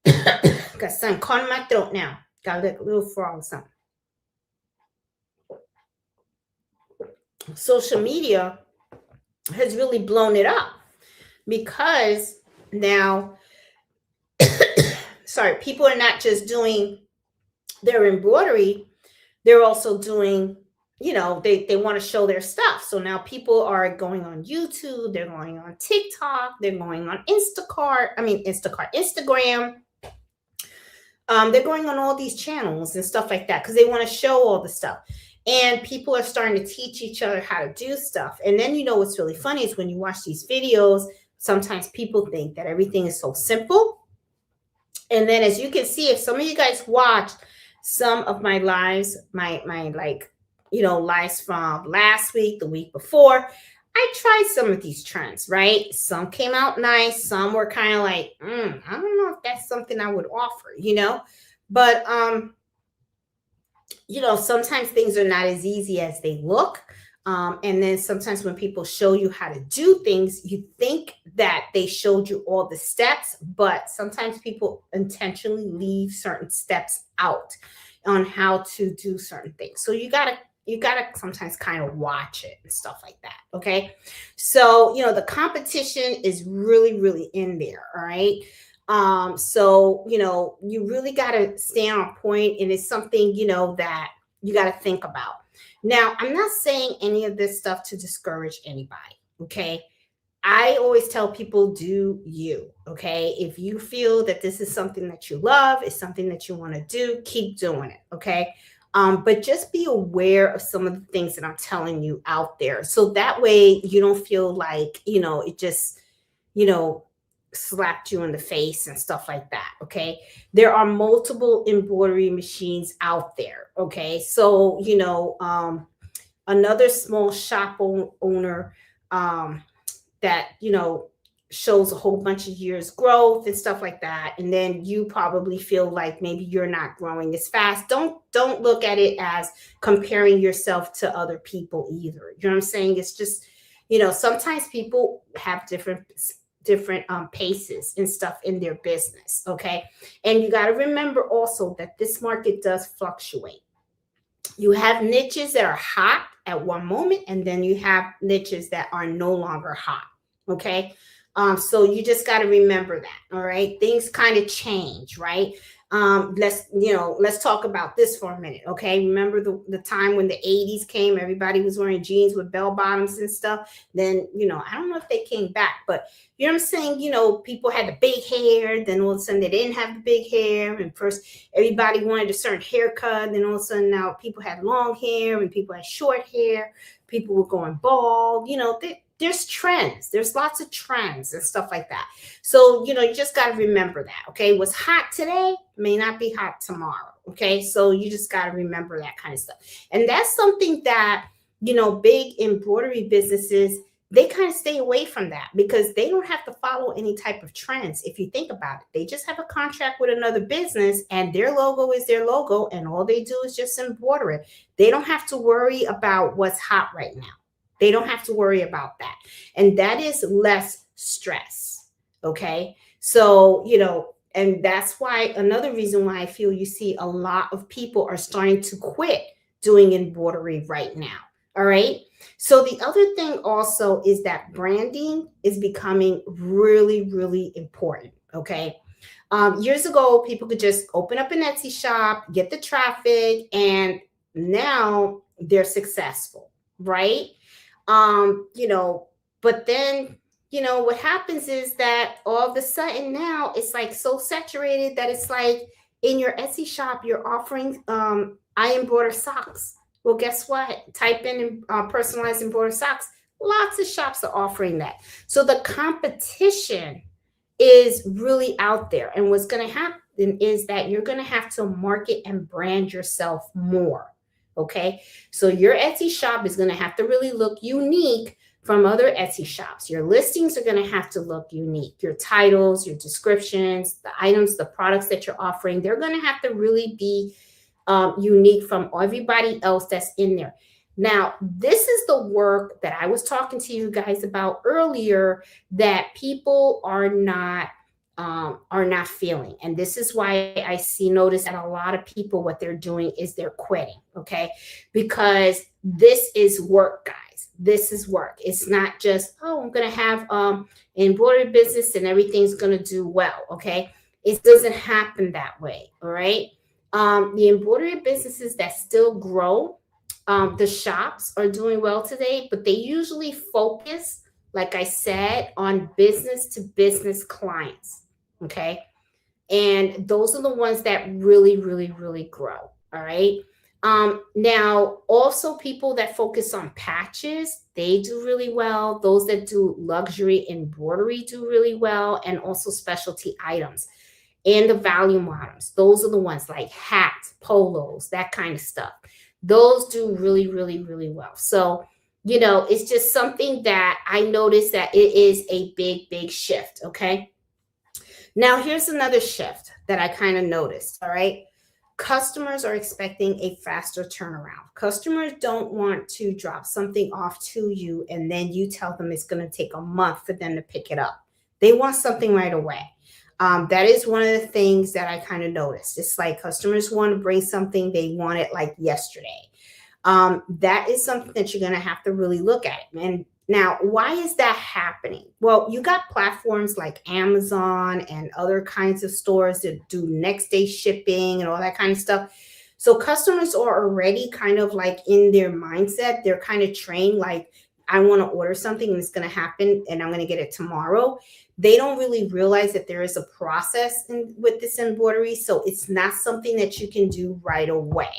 A: got something caught in my throat now. Got a little frog or something. Social media has really blown it up because now, people are not just doing their embroidery, they're also doing, they want to show their stuff. So now people are going on YouTube, they're going on TikTok, they're going on Instagram. They're going on all these channels and stuff like that because they want to show all the stuff. And people are starting to teach each other how to do stuff. And then, what's really funny is when you watch these videos, sometimes people think that everything is so simple. And then as you can see, if some of you guys watched some of my lives, my lives from last week, the week before, I tried some of these trends, right? Some came out nice. Some were kind of like, I don't know if that's something I would offer, but, sometimes things are not as easy as they look. And then sometimes when people show you how to do things, you think that they showed you all the steps, but sometimes people intentionally leave certain steps out on how to do certain things. So you gotta sometimes kind of watch it and stuff like that. Okay. So, the competition is really, really in there. All right. So, you really got to stay on point, and it's something, that you got to think about. Now, I'm not saying any of this stuff to discourage anybody. Okay. I always tell people, do you. Okay. If you feel that this is something that you love, it's something that you want to do, keep doing it. Okay. But just be aware of some of the things that I'm telling you out there. So that way you don't feel like, it just, you know, slapped you in the face and stuff like that. Okay. There are multiple embroidery machines out there. Okay. So, another small shop owner, that shows a whole bunch of years growth and stuff like that, and then you probably feel like maybe you're not growing as fast. Don't look at it as comparing yourself to other people either. You know what I'm saying? It's just, sometimes people have different paces and stuff in their business. Okay. And you got to remember also that this market does fluctuate. You have niches that are hot at one moment, and then you have niches that are no longer hot. Okay. So you just got to remember that. All right. Things kind of change, right? Let's talk about this for a minute. Okay. Remember the time when the 80s came, everybody was wearing jeans with bell bottoms and stuff. Then, I don't know if they came back, but you know what I'm saying? People had the big hair, then all of a sudden they didn't have the big hair. And first everybody wanted a certain haircut. Then all of a sudden now people had long hair and people had short hair. People were going bald. There's trends. There's lots of trends and stuff like that. So, you just got to remember that. Okay. What's hot today may not be hot tomorrow. Okay. So you just got to remember that kind of stuff. And that's something that, big embroidery businesses, they kind of stay away from that because they don't have to follow any type of trends. If you think about it, they just have a contract with another business and their logo is their logo, and all they do is just embroider it. They don't have to worry about what's hot right now. They don't have to worry about that. And that is less stress. Okay. So, and that's why another reason why I feel you see a lot of people are starting to quit doing embroidery right now. All right. So the other thing also is that branding is becoming really, really important. Okay. Years ago, people could just open up an Etsy shop, get the traffic, and now they're successful. Right. But then, what happens is that all of a sudden now it's like so saturated that it's like in your Etsy shop, you're offering, I embroider socks. Well, guess what? Type in personalized embroidered socks. Lots of shops are offering that. So the competition is really out there. And what's going to happen is that you're going to have to market and brand yourself more. Okay. So your Etsy shop is going to have to really look unique from other Etsy shops. Your listings are going to have to look unique. Your titles, your descriptions, the items, the products that you're offering, they're going to have to really be unique from everybody else that's in there. Now, this is the work that I was talking to you guys about earlier that people are not feeling. And this is why I notice that a lot of people, what they're doing is they're quitting. Okay. Because this is work, guys. This is work. It's not just, I'm going to have an embroidery business and everything's going to do well. Okay. It doesn't happen that way. All right. The embroidery businesses that still grow, the shops are doing well today, but they usually focus, like I said, on business to business clients. Okay. And those are the ones that really, really, really grow. All right. Now, also people that focus on patches, they do really well. Those that do luxury embroidery do really well, and also specialty items. And the volume items, those are the ones like hats, polos, that kind of stuff. Those do really, really, really well. So, it's just something that I noticed that it is a big, big shift. Okay. Now, here's another shift that I kind of noticed. All right. Customers are expecting a faster turnaround. Customers don't want to drop something off to you and then you tell them it's going to take a month for them to pick it up. They want something right away. That is one of the things that I kind of noticed. It's like customers want to bring something, they want it like yesterday. That is something that you're going to have to really look at. And now, why is that happening? Well, you got platforms like Amazon and other kinds of stores that do next day shipping and all that kind of stuff. So customers are already kind of like in their mindset. They're kind of trained like, I want to order something and it's going to happen and I'm going to get it tomorrow. They don't really realize that there is a process with this embroidery. So it's not something that you can do right away.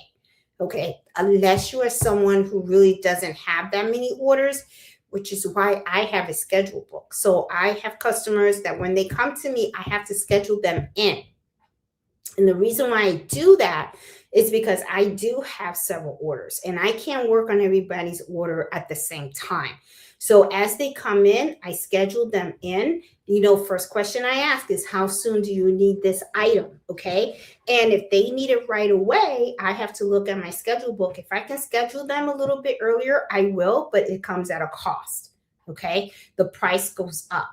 A: Okay, unless you are someone who really doesn't have that many orders, which is why I have a schedule book. So I have customers that when they come to me, I have to schedule them in. And the reason why I do that is because I do have several orders and I can't work on everybody's order at the same time. So as they come in, I schedule them in. First question I ask is, how soon do you need this item? Okay. And if they need it right away, I have to look at my schedule book. If I can schedule them a little bit earlier, I will, but it comes at a cost. Okay. The price goes up.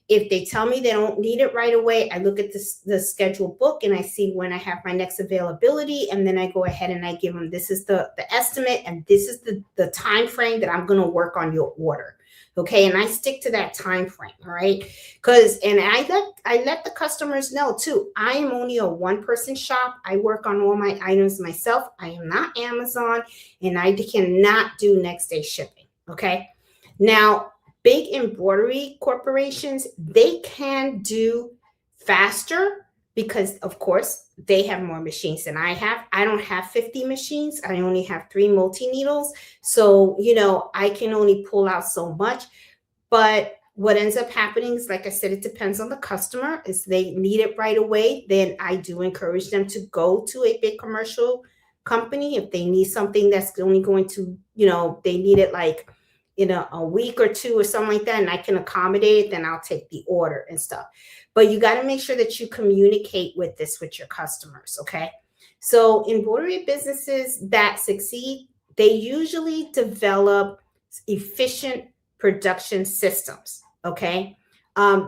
A: If they tell me they don't need it right away, I look at the schedule book and I see when I have my next availability. And then I go ahead and I give them, this is the estimate and this is the time frame that I'm going to work on your order. Okay. And I stick to that time frame. All right. And I let the customers know too, I am only a one-person shop. I work on all my items myself. I am not Amazon and I cannot do next day shipping. Okay. Now, big embroidery corporations, they can do faster because, of course, they have more machines than I have. I don't have 50 machines. I only have 3 multi-needles. So, I can only pull out so much. But what ends up happening is, like I said, it depends on the customer. If they need it right away, then I do encourage them to go to a big commercial company. If they need something that's only going to, they need it like in a week or two or something like that, and I can accommodate it, then I'll take the order and stuff. But you got to make sure that you communicate with your customers, okay? So embroidery businesses that succeed, they usually develop efficient production systems, okay?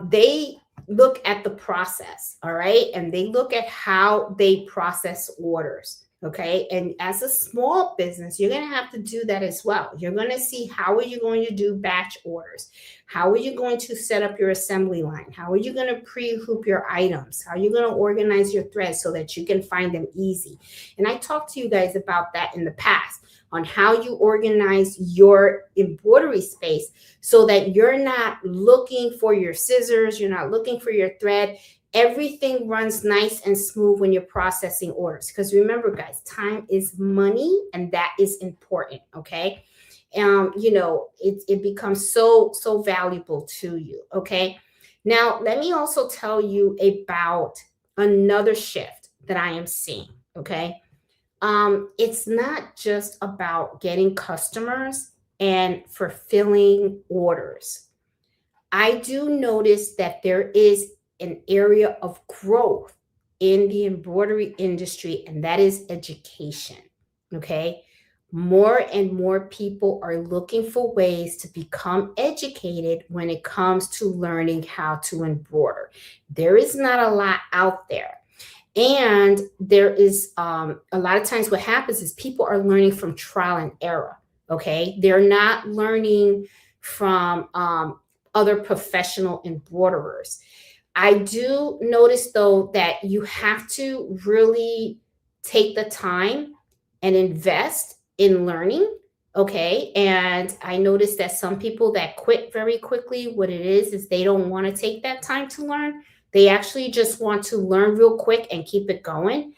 A: They look at the process, all right? And they look at how they process orders. Okay. And as a small business, you're going to have to do that as well. You're going to see, how are you going to do batch orders? How are you going to set up your assembly line? How are you going to pre-hoop your items? How are you going to organize your threads so that you can find them easy? And I talked to you guys about that in the past on how you organize your embroidery space so that you're not looking for your scissors, you're not looking for your thread. Everything runs nice and smooth when you're processing orders. Because remember, guys, time is money, and that is important. Okay. It becomes so valuable to you. Okay. Now, let me also tell you about another shift that I am seeing. Okay. It's not just about getting customers and fulfilling orders. I do notice that there is an area of growth in the embroidery industry, and that is education. Okay. More and more people are looking for ways to become educated when it comes to learning how to embroider. There is not a lot out there. And there is a lot of times what happens is people are learning from trial and error. Okay. They're not learning from other professional embroiderers. I do notice, though, that you have to really take the time and invest in learning. Okay. And I noticed that some people that quit very quickly, what it is they don't want to take that time to learn. They actually just want to learn real quick and keep it going.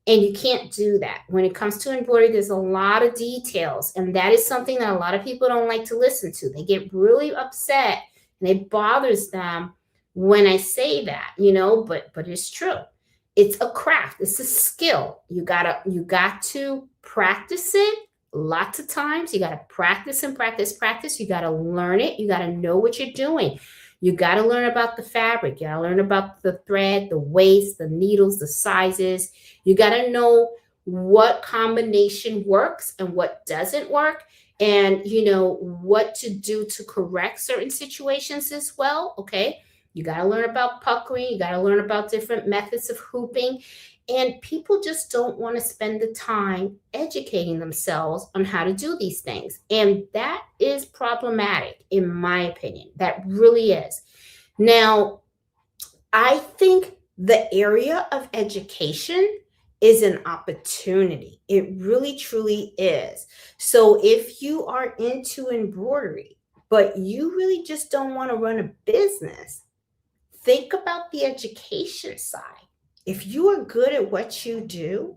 A: And you can't do that. When it comes to embroidery, there's a lot of details. And that is something that a lot of people don't like to listen to. They get really upset and it bothers them when I say that, but it's true. It's a craft. It's a skill. You got to practice it lots of times. You got to practice and practice. You got to learn it. You got to know what you're doing. You got to learn about the fabric. You got to learn about the thread, the waist, the needles, the sizes. You got to know what combination works and what doesn't work, and what to do to correct certain situations as well. Okay. You got to learn about puckering. You got to learn about different methods of hooping. And people just don't want to spend the time educating themselves on how to do these things. And that is problematic, in my opinion. That really is. Now, I think the area of education is an opportunity. It really, truly is. So if you are into embroidery, but you really just don't want to run a business, think about the education side. If you are good at what you do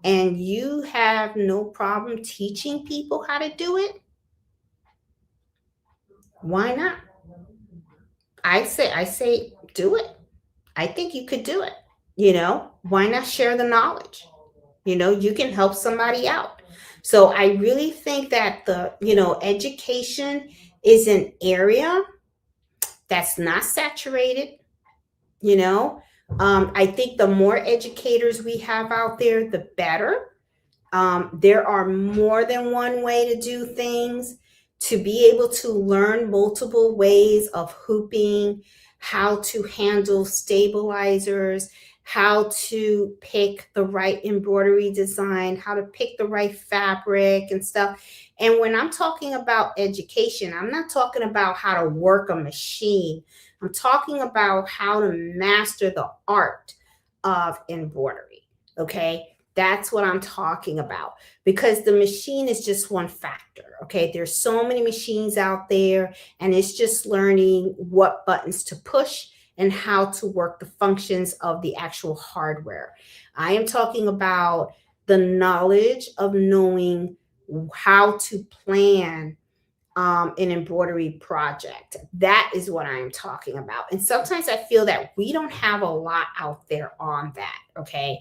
A: and you have no problem teaching people how to do it, why not? I say do it. I think you could do it. Why not share the knowledge? You can help somebody out. So I really think that the education is an area that's not saturated. you know I think the more educators we have out there, the better. There are more than one way to do things. To be able to learn multiple ways of hooping, how to handle stabilizers, how to pick the right embroidery design, how to pick the right fabric and stuff. And when I'm talking about education, I'm not talking about how to work a machine. I'm talking about how to master the art of embroidery. Okay. That's what I'm talking about, because the machine is just one factor. Okay. There's so many machines out there, and it's just learning what buttons to push and how to work the functions of the actual hardware. I am talking about the knowledge of knowing how to plan an embroidery project. That is what I'm talking about. And sometimes I feel that we don't have a lot out there on that. Okay.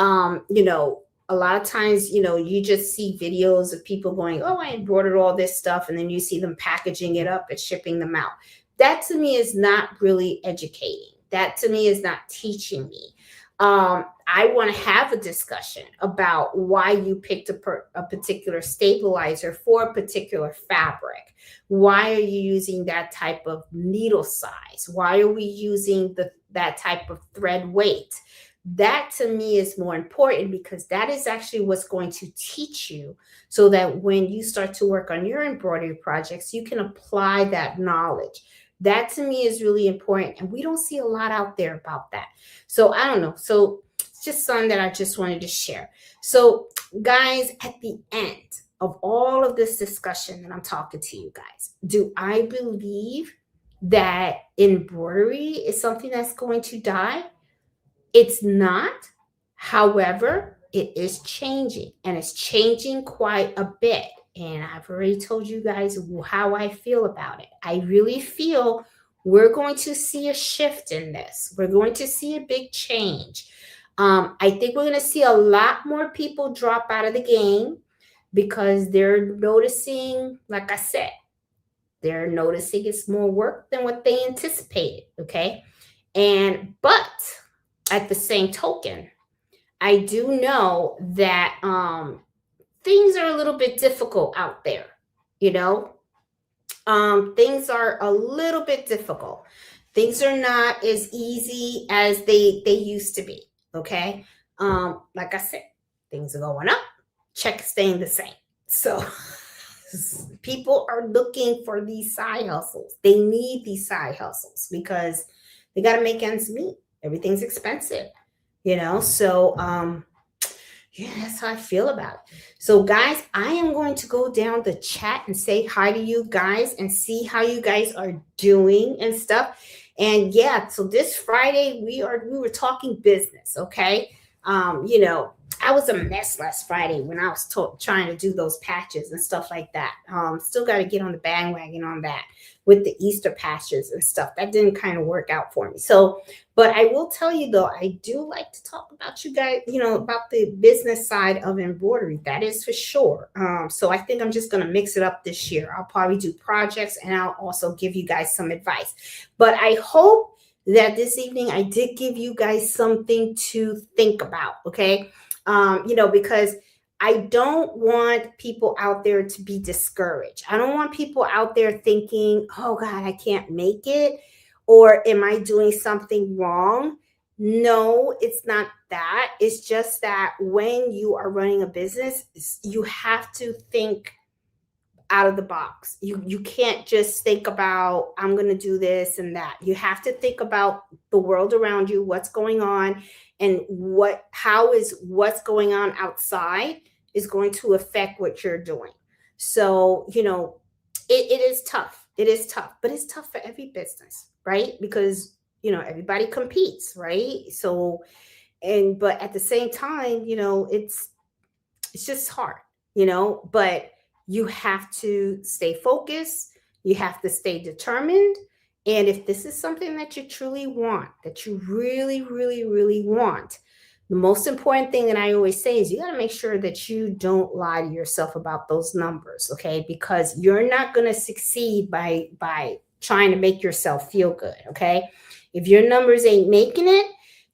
A: A lot of times, you just see videos of people going, oh, I embroidered all this stuff. And then you see them packaging it up and shipping them out. That to me is not really educating. That to me is not teaching me. I want to have a discussion about why you picked a particular stabilizer for a particular fabric. Why are you using that type of needle size? Why are we using that type of thread weight? That to me is more important, because that is actually what's going to teach you, so that when you start to work on your embroidery projects, you can apply that knowledge. That to me is really important. And we don't see a lot out there about that. So I don't know. So it's just something that I just wanted to share. So, guys, at the end of all of this discussion that I'm talking to you guys, do I believe that embroidery is something that's going to die? It's not. However, it is changing, and it's changing quite a bit. And I've already told you guys how I feel about it. I really feel we're going to see a shift in this. We're going to see a big change. I think we're going to see a lot more people drop out of the game, because they're noticing, like I said, they're noticing it's more work than what they anticipated. Okay. But at the same token, I do know that things are a little bit difficult out there. Things are a little bit difficult. Things are not as easy as they used to be. Okay. Like I said, things are going up, check staying the same. So people are looking for these side hustles. They need these side hustles because they got to make ends meet. Everything's expensive. So yeah, that's how I feel about it. So guys, I am going to go down the chat and say hi to you guys and see how you guys are doing and stuff. And yeah, so this Friday we were talking business. Okay. I was a mess last Friday when I was trying to do those patches and stuff like that. Still got to get on the bandwagon on that with the Easter patches and stuff. That didn't kind of work out for me. So, but I will tell you though, I do like to talk about you guys, about the business side of embroidery. That is for sure. So I think I'm just going to mix it up this year. I'll probably do projects, and I'll also give you guys some advice. But I hope that this evening I did give you guys something to think about. Okay. Because I don't want people out there to be discouraged. I don't want people out there thinking, oh God, I can't make it, Or am I doing something wrong? No, it's not that. It's just that when you are running a business, you have to think out of the box. You can't just think about I'm going to do this and that. You have to think about the world around you, what's going on, and how is what's going on outside is going to affect what you're doing. So, it is tough. It is tough, but it's tough for every business, right? Because, everybody competes, right? So, but at the same time, it's just hard, but you have to stay focused. You have to stay determined. And if this is something that you truly want, that you really, really, really want, the most important thing that I always say is you got to make sure that you don't lie to yourself about those numbers, okay? Because you're not going to succeed by trying to make yourself feel good, okay? If your numbers ain't making it,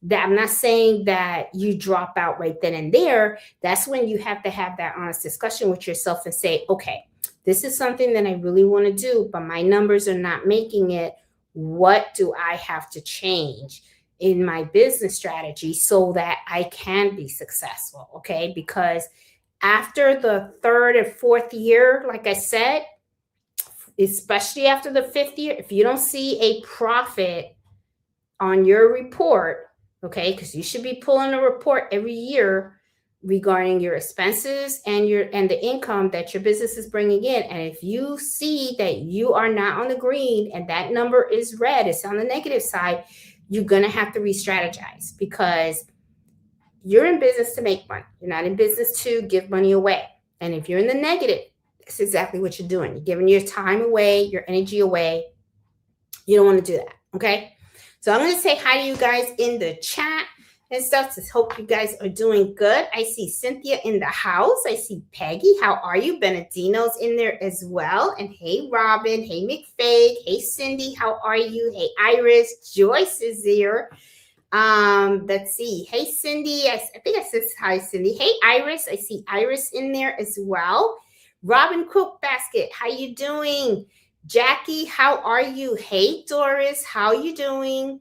A: that I'm not saying that you drop out right then and there. That's when you have to have that honest discussion with yourself and say, okay, this is something that I really want to do, but my numbers are not making it. What do I have to change in my business strategy so that I can be successful? Okay. Because after the third and fourth year, like I said, especially after the fifth year, if you don't see a profit on your report, okay, because you should be pulling a report every year regarding your expenses and the income that your business is bringing in. And if you see that you are not on the green and that number is red, it's on the negative side, you're going to have to re-strategize, because you're in business to make money. You're not in business to give money away. And if you're in the negative, that's exactly what you're doing. You're giving your time away, your energy away. You don't want to do that. Okay. So I'm going to say hi to you guys in the chat and stuff. Just hope you guys are doing good. I see Cynthia in the house. I see Peggy. How are you? Benedino's in there as well. And hey, Robin. Hey, McFay. Hey, Cindy. How are you? Hey, Iris. Joyce is here. Let's see. Hey, Cindy. I think I said hi, Cindy. Hey, Iris. I see Iris in there as well. Robin Cook Basket. How you doing? Jackie, how are you? Hey, Doris, how you doing?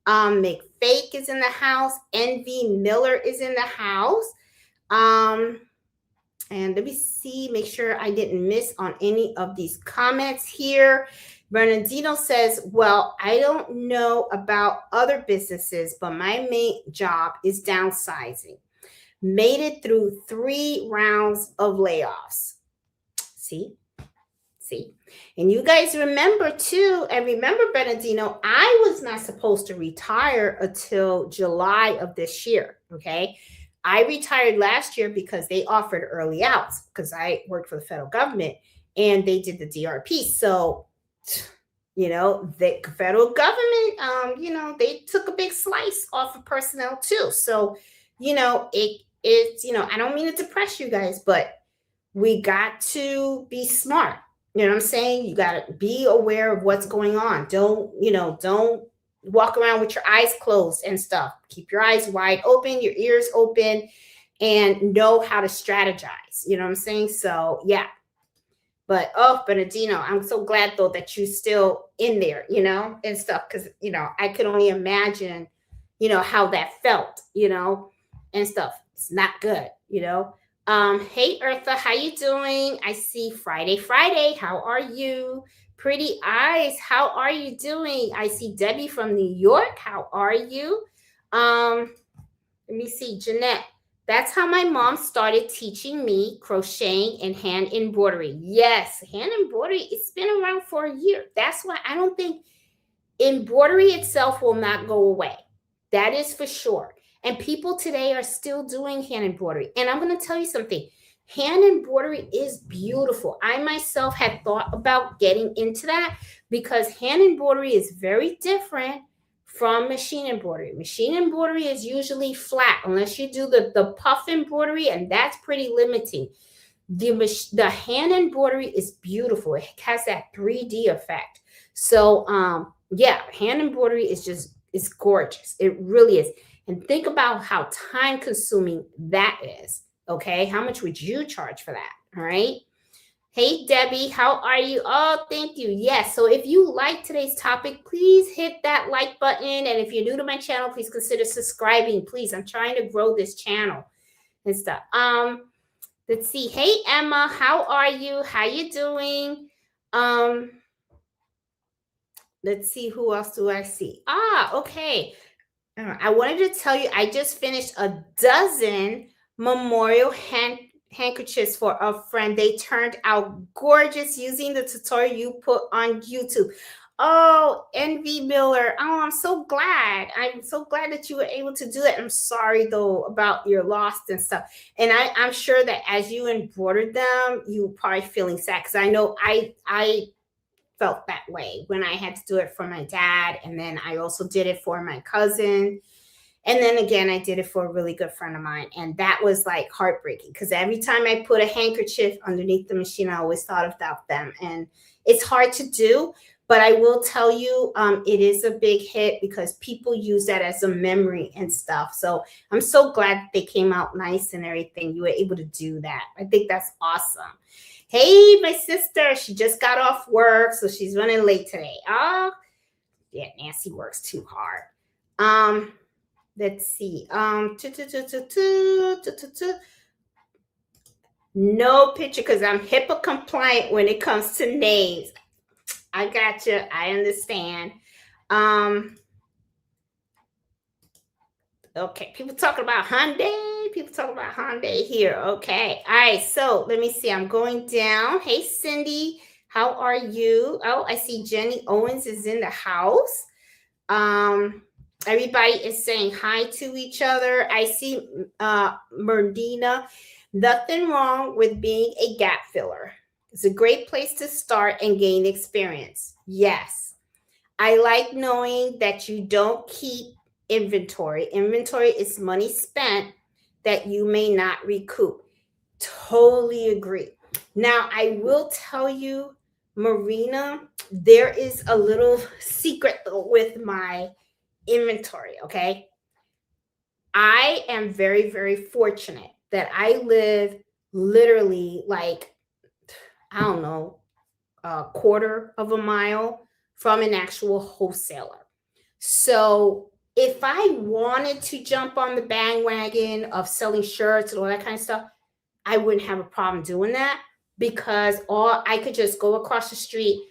A: McFake is in the house. Envy Miller is in the house. And let me see, make sure I didn't miss on any of these comments here. Bernardino says, well, I don't know about other businesses, but my main job is downsizing. Made it through 3 rounds of layoffs. See? And you guys remember too, and remember, Bernardino, I was not supposed to retire until July of this year. Okay. I retired last year because they offered early outs, because I worked for the federal government and they did the DRP. So, the federal government, they took a big slice off of personnel too. So, it's, I don't mean to depress you guys, but we got to be smart. You know what I'm saying? You got to be aware of what's going on. Don't walk around with your eyes closed and stuff. Keep your eyes wide open, your ears open, and know how to strategize. You know what I'm saying? So, yeah. But, Bernardino, I'm so glad, though, that you're still in there, and stuff. Because, I could only imagine, how that felt, and stuff. It's not good, Hey, Eartha, how you doing? I see Friday. How are you? Pretty Eyes, how are you doing? I see Debbie from New York. How are you? Let me see, Jeanette. That's how my mom started teaching me crocheting and hand embroidery. Yes, hand embroidery, it's been around for a year. That's why I don't think embroidery itself will not go away. That is for sure. And people today are still doing hand embroidery. And I'm going to tell you something. Hand embroidery is beautiful. I myself had thought about getting into that because hand embroidery is very different from machine embroidery. Machine embroidery is usually flat unless you do the puff embroidery, and that's pretty limiting. The hand embroidery is beautiful. It has that 3D effect. So, hand embroidery is gorgeous. It really is. And think about how time consuming that is. Okay. How much would you charge for that? All right. Hey, Debbie, how are you? Oh, thank you. Yes. So if you like today's topic, please hit that like button. And if you're new to my channel, please consider subscribing. Please, I'm trying to grow this channel and stuff. Let's see. Hey, Emma, how are you? How you doing? Um, let's see. Who else do I see? Ah, okay. I wanted to tell you, I just finished a dozen memorial handkerchiefs for a friend. They turned out gorgeous using the tutorial you put on YouTube. Oh, Envy Miller. Oh, I'm so glad. I'm so glad that you were able to do it. I'm sorry though about your loss and stuff. And I'm sure that as you embroidered them, you were probably feeling sad because I know I felt that way when I had to do it for my dad. And then I also did it for my cousin. And then again, I did it for a really good friend of mine. And that was like heartbreaking because every time I put a handkerchief underneath the machine, I always thought about them. And it's hard to do. But I will tell you, it is a big hit because people use that as a memory and stuff. So I'm so glad they came out nice and everything. You were able to do that. I think that's awesome. Hey, my sister, she just got off work, so she's running late today. Oh, yeah, Nancy works too hard. Let's see. No picture because I'm HIPAA compliant when it comes to names. I got you. I understand. Okay, people talking about Hyundai. People talking about Hyundai here. Okay. All right. So let me see. I'm going down. Hey, Cindy. How are you? Oh, I see Jenny Owens is in the house. Everybody is saying hi to each other. I see Merdina. Nothing wrong with being a gap filler. It's a great place to start and gain experience. Yes. I like knowing that you don't keep inventory. Inventory is money spent that you may not recoup. Totally agree. Now, I will tell you, Marina, there is a little secret with my inventory, okay? I am very, very fortunate that I live literally like, I don't know, a quarter of a mile from an actual wholesaler. So if I wanted to jump on the bandwagon of selling shirts and all that kind of stuff, I wouldn't have a problem doing that because all I could just go across the street,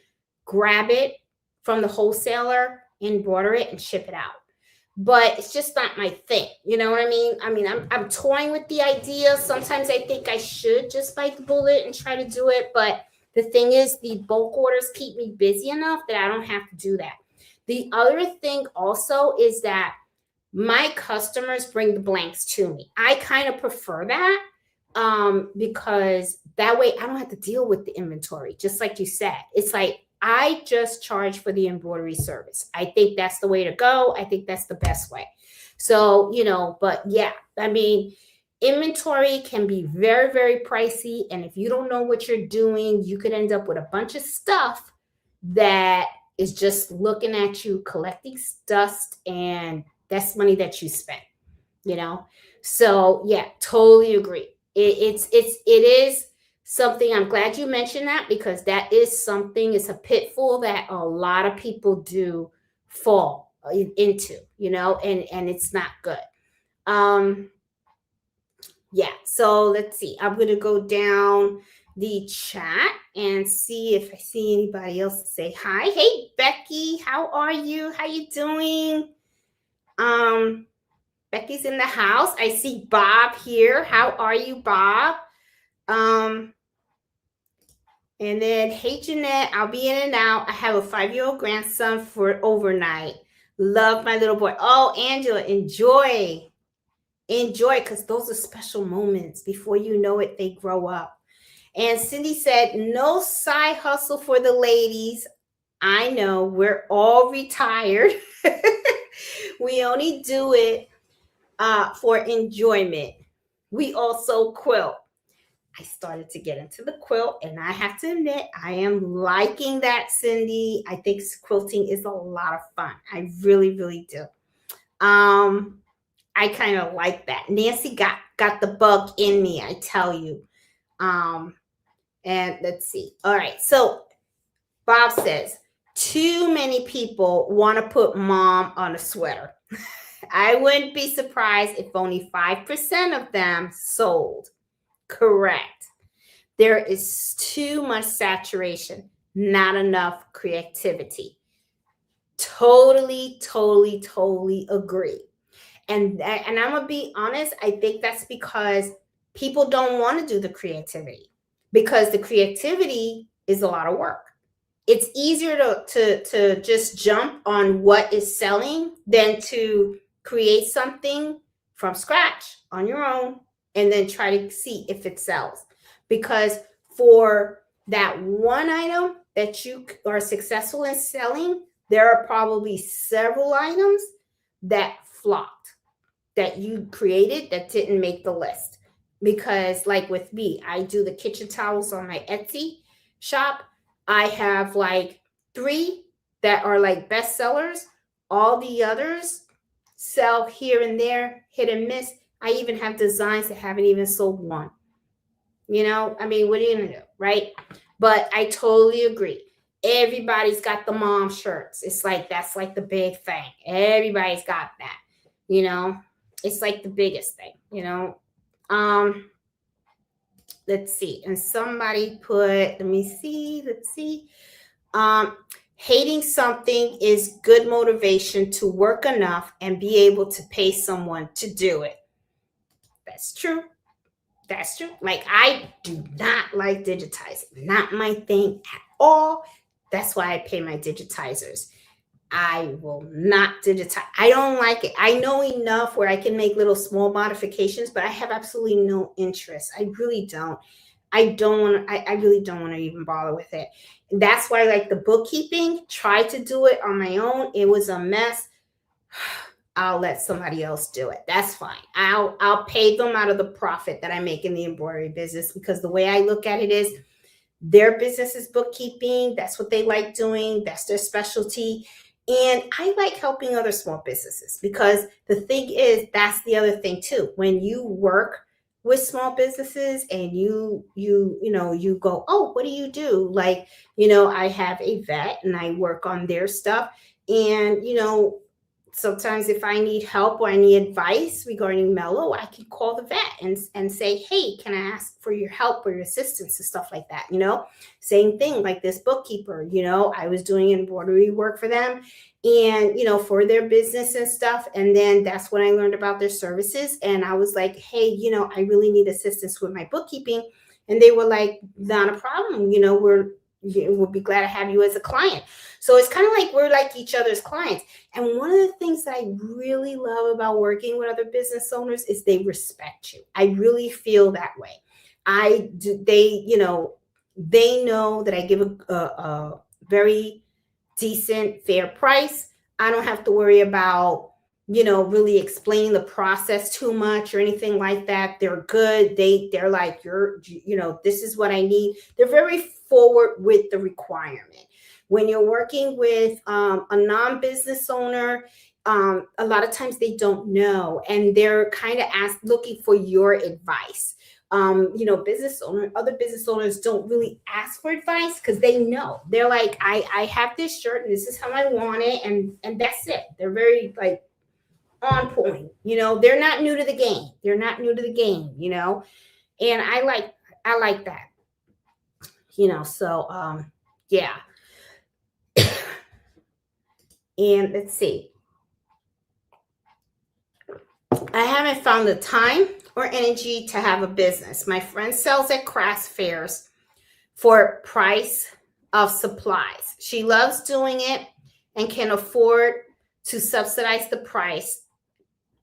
A: grab it from the wholesaler, embroider it, and ship it out. But it's just not my thing. You know what I mean? I'm toying with the idea. Sometimes I think I should just bite the bullet and try to do it. But the thing is, the bulk orders keep me busy enough that I don't have to do that. The other thing also is that my customers bring the blanks to me. I kind of prefer that because that way I don't have to deal with the inventory. Just like you said, it's like I just charge for the embroidery service. I think that's the way to go. I think that's the best way. So, but yeah, I mean, inventory can be very, very pricey. And if you don't know what you're doing, you could end up with a bunch of stuff that is just looking at you collecting dust, and that's money that you spent, So yeah, totally agree. It is something. I'm glad you mentioned that because that is something. It's a pitfall that a lot of people do fall into, and it's not good. Yeah. So let's see. I'm gonna go down the chat and see if I see anybody else to say hi. Hey, Becky, how are you? How you doing? Becky's in the house. I see Bob here. How are you, Bob? And then, hey, Jeanette, I'll be in and out. I have a 5-year-old grandson for overnight. Love my little boy. Oh, Angela, enjoy, because those are special moments. Before you know it, they grow up. And Cindy said, no side hustle for the ladies. I know, we're all retired. We only do it for enjoyment. We also quilt. I started to get into the quilt, and I have to admit, I am liking that, Cindy. I think quilting is a lot of fun. I really, really do. I kind of like that. Nancy got the bug in me, I tell you. And let's see. All right. So Bob says, too many people want to put mom on a sweater. I wouldn't be surprised if only 5% of them sold. Correct. There is too much saturation, not enough creativity. Totally agree. And I'm gonna be honest, I think that's because people don't want to do the creativity, because the creativity is a lot of work. It's easier to just jump on what is selling than to create something from scratch on your own and then try to see if it sells. Because for that one item that you are successful in selling, there are probably several items that flopped, that you created that didn't make the list. Because like with me, I do the kitchen towels on my Etsy shop. I have like 3 that are like best sellers. All the others sell here and there, hit and miss. I even have designs that haven't even sold one. I mean, what are you gonna do, right? But I totally agree. Everybody's got the mom shirts. It's like that's like the big thing. Everybody's got that. You know, it's like the biggest thing. Um, let's see. And somebody put, let's see. Hating something is good motivation to work enough and be able to pay someone to do it. That's true. That's true. Like, I do not like digitizing. Not my thing at all. That's why I pay my digitizers. I will not digitize. I don't like it. I know enough where I can make little small modifications, but I have absolutely no interest. I really don't. I really don't want to even bother with it. And that's why, like the bookkeeping, tried to do it on my own. It was a mess. I'll let somebody else do it. That's fine. I'll pay them out of the profit that I make in the embroidery business, because the way I look at it is their business is bookkeeping. That's what they like doing. That's their specialty. And I like helping other small businesses, because the thing is, that's the other thing too. When you work with small businesses and you go, oh, what do you do? Like, I have a vet and I work on their stuff. And, sometimes if I need help or I need advice regarding Mellow, I can call the vet and say, hey, can I ask for your help or your assistance and stuff like that? Same thing like this bookkeeper, I was doing embroidery work for them and, for their business and stuff. And then that's when I learned about their services. And I was like, hey, I really need assistance with my bookkeeping. And they were like, not a problem. We'll be glad to have you as a client. So it's kind of like we're like each other's clients. And one of the things that I really love about working with other business owners is they respect you. I really feel that way. They know that I give a very decent, fair price. I don't have to worry about, really explaining the process too much or anything like that. They're good. They're like, this is what I need. They're very forward with the requirement. When you're working with a non-business owner, a lot of times they don't know, and they're kind of looking for your advice. Other business owners don't really ask for advice because they know. They're like, I have this shirt and this is how I want it, and that's it. They're very like on point. They're not new to the game. And I like that. So yeah. And let's see. I haven't found the time or energy to have a business. My friend sells at craft fairs for price of supplies. She loves doing it and can afford to subsidize the price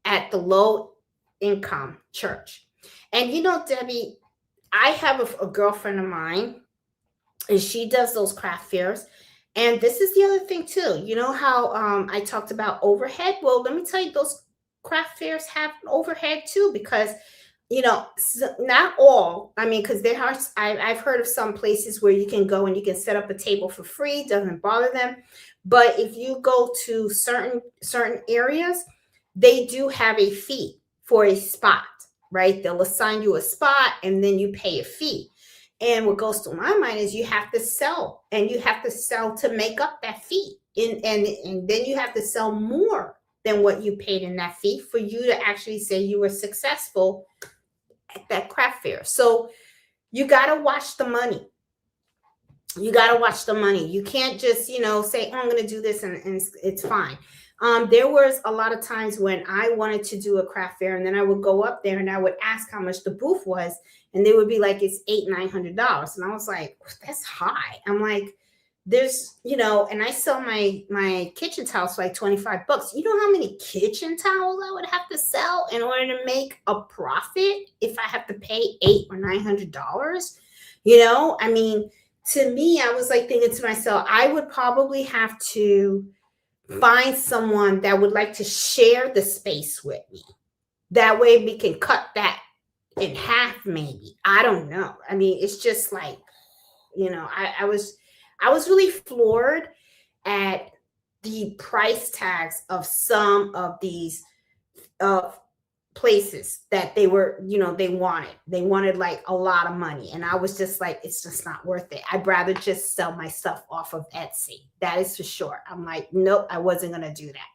A: at the low income church. And Debbie, I have a girlfriend of mine, and she does those craft fairs. And this is the other thing too. You know how I talked about overhead? Well, let me tell you, those craft fairs have overhead too, because not all. I mean, because I've heard of some places where you can go and you can set up a table for free, doesn't bother them. But if you go to certain areas, they do have a fee for a spot, right? They'll assign you a spot and then you pay a fee. And what goes through my mind is you have to sell, and you have to sell to make up that fee. And then you have to sell more than what you paid in that fee for you to actually say you were successful at that craft fair. So you got to watch the money. You got to watch the money. You can't just, say, oh, I'm going to do this and it's fine. There was a lot of times when I wanted to do a craft fair, and then I would go up there and I would ask how much the booth was, and they would be like, it's $800-$900. And I was like, that's high. I'm like, there's, and I sell my kitchen towels for like $25. You know how many kitchen towels I would have to sell in order to make a profit if I have to pay $800 or $900? I mean, to me, I was like thinking to myself, I would probably have to find someone that would like to share the space with me. That way we can cut that in half, maybe. I don't know. I mean, it's just like, I was really floored at the price tags of some of these places that they were, they wanted like a lot of money. And I was just like, it's just not worth it. I'd rather just sell my stuff off of Etsy. That is for sure. I'm like, nope, I wasn't going to do that.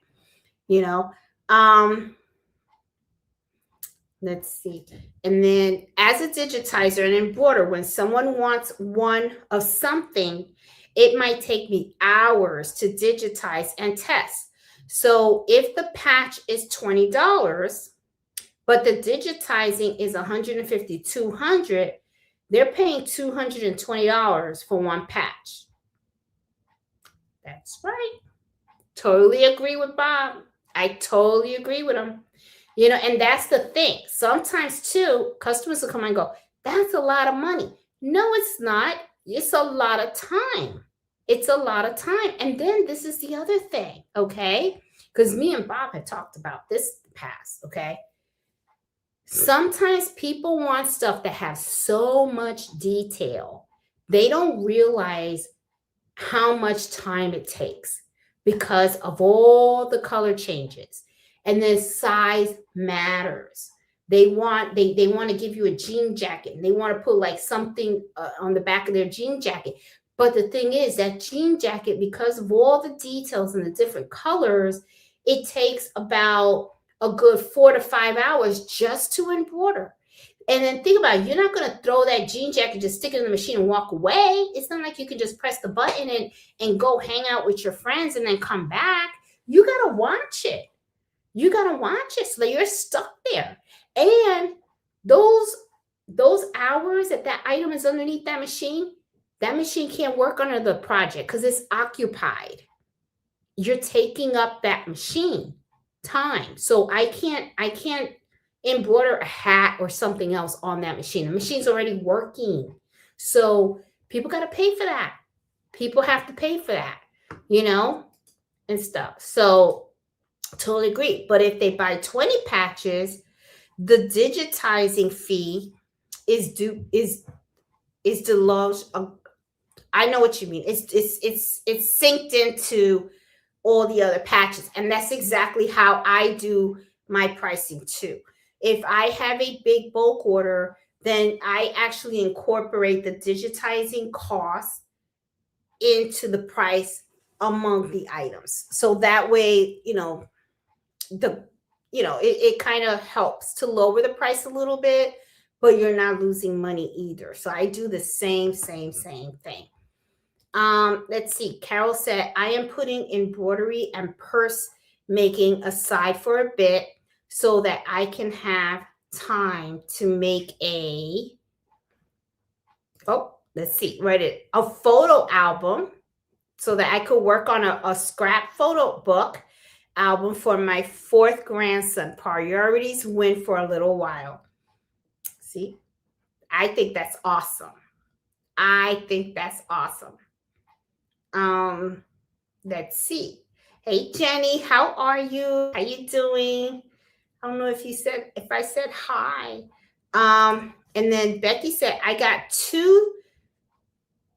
A: Let's see. And then as a digitizer and embroiderer, when someone wants one of something, it might take me hours to digitize and test. So if the patch is $20, but the digitizing is $150, $200, they're paying $220 for one patch. That's right. Totally agree with Bob. I totally agree with him. And that's the thing. Sometimes too, customers will come and go, that's a lot of money. No, it's not. It's a lot of time. It's a lot of time. And then this is the other thing, okay? Because me and Bob had talked about this in the past, okay? Sometimes people want stuff that has so much detail. They don't realize how much time it takes because of all the color changes. And then size matters. They want to give you a jean jacket, and they want to put like something on the back of their jean jacket. But the thing is that jean jacket, because of all the details and the different colors, it takes about a good 4 to 5 hours just to embroider. And then think about it, you're not going to throw that jean jacket, just stick it in the machine and walk away. It's not like you can just press the button and go hang out with your friends and then come back. You got to watch it. You got to watch it so that you're stuck there. And those hours that item is underneath that machine can't work under the project because it's occupied. You're taking up that machine time. So I can't embroider a hat or something else on that machine. The machine's already working. So people got to pay for that. People have to pay for that, and stuff. So totally agree. But if they buy 20 patches, the digitizing fee is deluge. I know what you mean. It's synced into all the other patches. And that's exactly how I do my pricing too. If I have a big bulk order, then I actually incorporate the digitizing cost into the price among the items. So that way, it kind of helps to lower the price a little bit, but you're not losing money either. So I do the same thing. Let's see. Carol said, I am putting embroidery and purse making aside for a bit so that I can have time to make a photo album so that I could work on a scrap photo book album for my 4th grandson. Priorities win for a little while. See, I think that's awesome. Let's see. Hey, Jenny, how are you? How you doing? I don't know if I said hi. And then Becky said, I got 2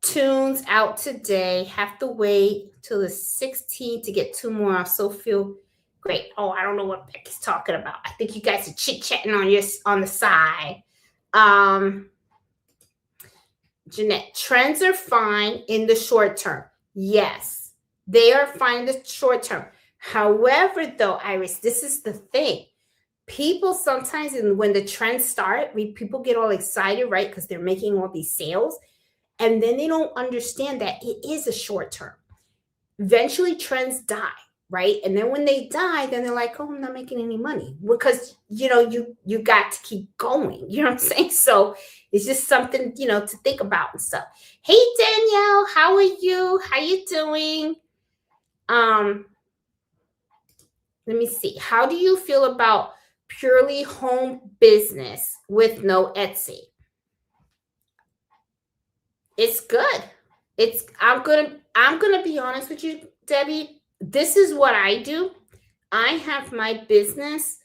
A: tunes out today. Have to wait till the 16th to get 2 more. I so feel great. Oh, I don't know what Becky's talking about. I think you guys are chit-chatting on the side. Jeanette, trends are fine in the short term. Yes, they are fine in the short term. However, though, Iris, this is the thing. People sometimes, when the trends start, people get all excited, right? Because they're making all these sales. And then they don't understand that it is a short term. Eventually, trends die, right? And then when they die, then they're like, oh, I'm not making any money, because you got to keep going. You know what I'm saying? So it's just something to think about and stuff. Hey, Danielle, how are you? How you doing? Let me see. How do you feel about purely home business with no Etsy? It's good. I'm gonna be honest with you, Debbie. This is what I do. I have my business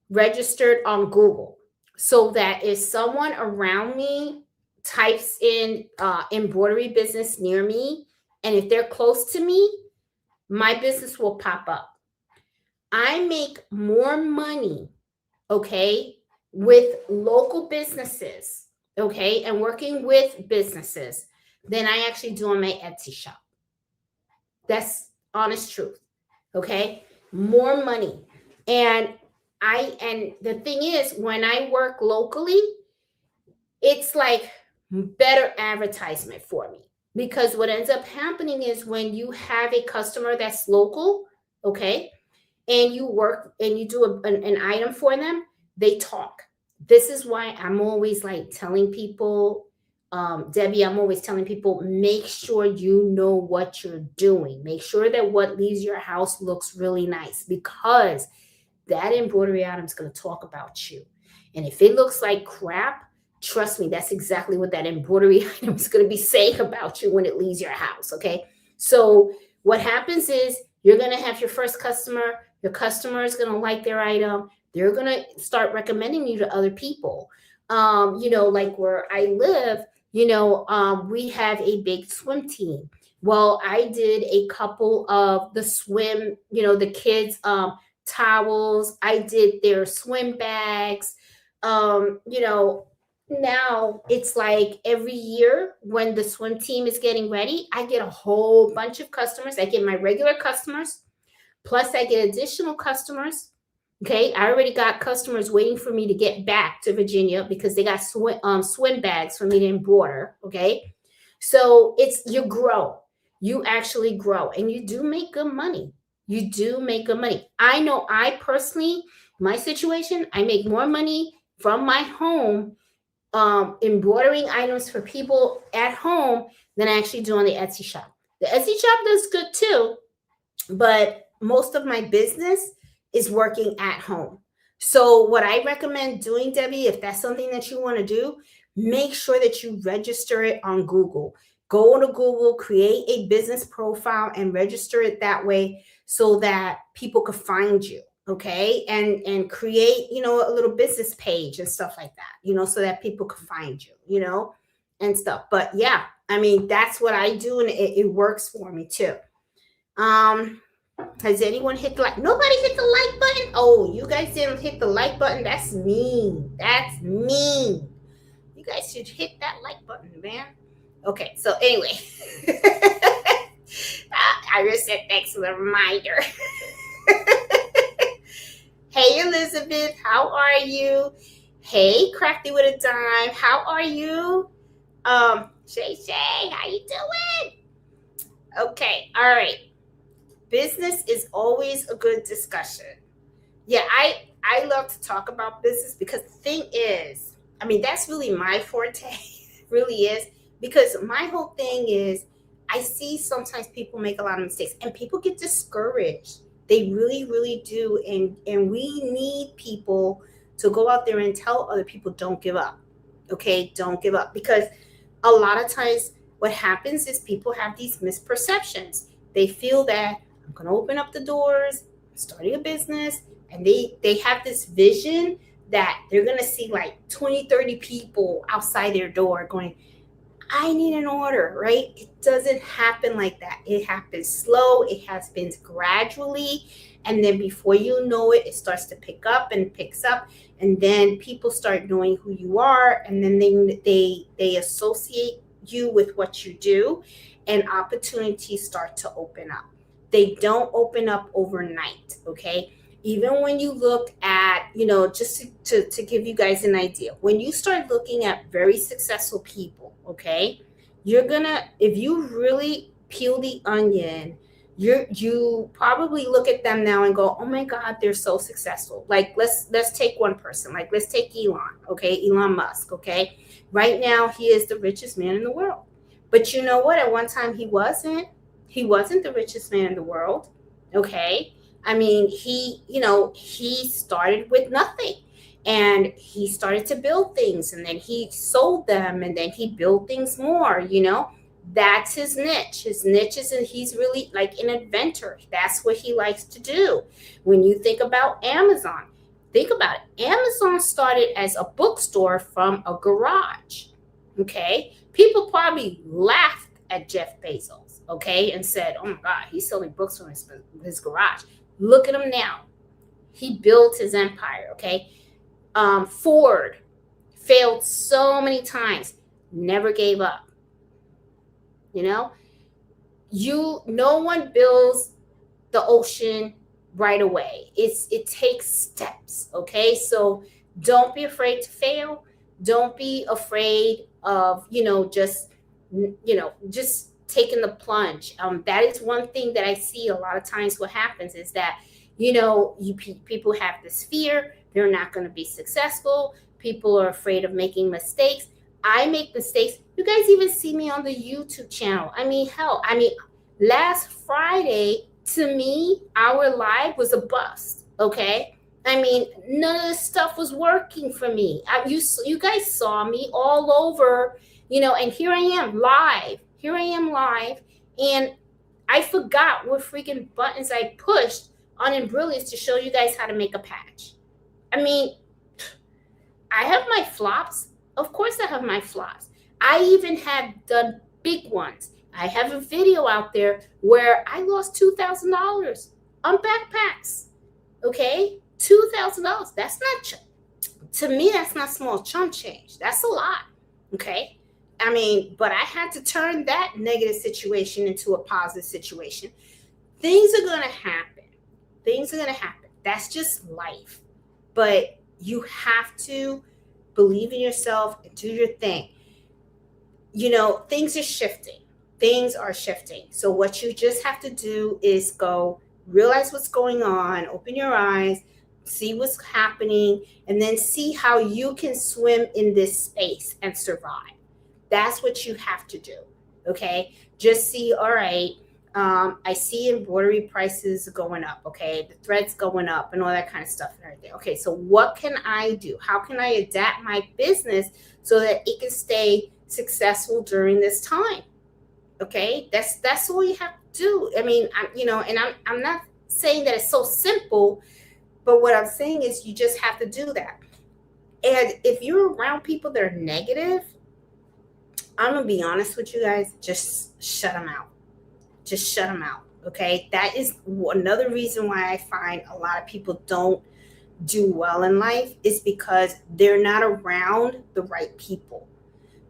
A: registered on Google, so that if someone around me types in embroidery business near me, and if they're close to me, my business will pop up. I make more money, okay, with local businesses, okay, and working with businesses than I actually do on my Etsy shop. That's honest truth, okay? More money. And the thing is, when I work locally, it's like better advertisement for me, because what ends up happening is when you have a customer that's local, okay, and you work and you do an item for them, they talk. This is why I'm always like telling people, Debbie, I'm always telling people, make sure you know what you're doing. Make sure that what leaves your house looks really nice, because that embroidery item is going to talk about you. And if it looks like crap, trust me, that's exactly what that embroidery item is going to be saying about you when it leaves your house, okay? So what happens is you're going to have your first customer. Your customer is going to like their item. They're going to start recommending you to other people. Like where I live, we have a big swim team. Well, I did a couple of the swim, the kids' towels. I did their swim bags. Now it's like every year when the swim team is getting ready, I get a whole bunch of customers. I get my regular customers, plus I get additional customers. Okay, I already got customers waiting for me to get back to Virginia because they got swim bags for me to embroider. Okay, so you grow. You actually grow, and you do make good money. You do make good money. I know I personally, my situation, I make more money from my home embroidering items for people at home than I actually do on the Etsy shop. The Etsy shop does good too, but most of my business is working at home. So what I recommend doing, Debbie, if that's something that you want to do, make sure that you register it on Google. Go to Google, create a business profile, and register it that way so that people could find you. Okay, and create a little business page and stuff like that, so that people can find you, and stuff. But yeah, I mean, that's what I do, and it works for me too. Has anyone hit the like? Nobody hit the like button. Oh, you guys didn't hit the like button. That's mean. That's mean. You guys should hit that like button, man. Okay, so anyway, Iris said thanks for the reminder. Hey, Elizabeth, how are you? Hey, Crafty with a Dime, how are you? Shay, how you doing? Okay, all right. Business is always a good discussion. Yeah, I love to talk about business because the thing is, I mean, that's really my forte. It really is, because my whole thing is I see sometimes people make a lot of mistakes and people get discouraged. They really, really do. And we need people to go out there and tell other people, don't give up. Okay, don't give up. Because a lot of times what happens is people have these misperceptions. They feel that I'm going to open up the doors, starting a business, and they have this vision that they're going to see like 20, 30 people outside their door going, I need an order, right? It doesn't happen like that. It happens slow. It happens gradually. And then before you know it, it starts to pick up and picks up. And then people start knowing who you are. And then they associate you with what you do, and opportunities start to open up. They don't open up overnight, okay? Even when you look at, just to give you guys an idea, when you start looking at very successful people, okay, you're gonna, if you really peel the onion, you probably look at them now and go, oh my God, they're so successful. Like let's take one person, like let's take Elon, okay, Elon Musk, okay. Right now he is the richest man in the world. But you know what? At one time he wasn't the richest man in the world. Okay. I mean, he started with nothing, and he started to build things, and then he sold them, and then he built things more. That's his niche. His niche is, he's really like an inventor. That's what he likes to do. When you think about Amazon, think about it. Amazon started as a bookstore from a garage. Okay. People probably laughed at Jeff Bezos, okay, and said, oh my God, he's selling books from his garage. Look at him now. He built his empire, okay? Ford failed so many times, never gave up. No one builds the ocean right away. It takes steps, okay? So don't be afraid to fail. Don't be afraid of, just taking the plunge. That is one thing that I see a lot of times. What happens is that, people have this fear. They're not going to be successful. People are afraid of making mistakes. I make mistakes. You guys even see me on the YouTube channel. I mean, hell, last Friday, to me, our live was a bust, okay? I mean, none of this stuff was working for me. You guys saw me all over, and here I am live. And I forgot what freaking buttons I pushed on Embroidery to show you guys how to make a patch. I mean, I have my flops. Of course I have my flops. I even have done big ones. I have a video out there where I lost $2,000 on backpacks. Okay? $2,000. That's not, to me, that's not small chump change. That's a lot. Okay? I mean, but I had to turn that negative situation into a positive situation. Things are going to happen. That's just life. But you have to believe in yourself and do your thing. Things are shifting. So what you just have to do is go realize what's going on, open your eyes, see what's happening, and then see how you can swim in this space and survive. That's what you have to do. Okay. Just see, all right, I see embroidery prices going up. Okay. The threads going up and all that kind of stuff and everything. Okay. So what can I do? How can I adapt my business so that it can stay successful during this time? Okay. That's all you have to do. I mean, I'm not saying that it's so simple, but what I'm saying is you just have to do that. And if you're around people that are negative, I'm going to be honest with you guys, just shut them out. Just shut them out. Okay. That is another reason why I find a lot of people don't do well in life, is because they're not around the right people.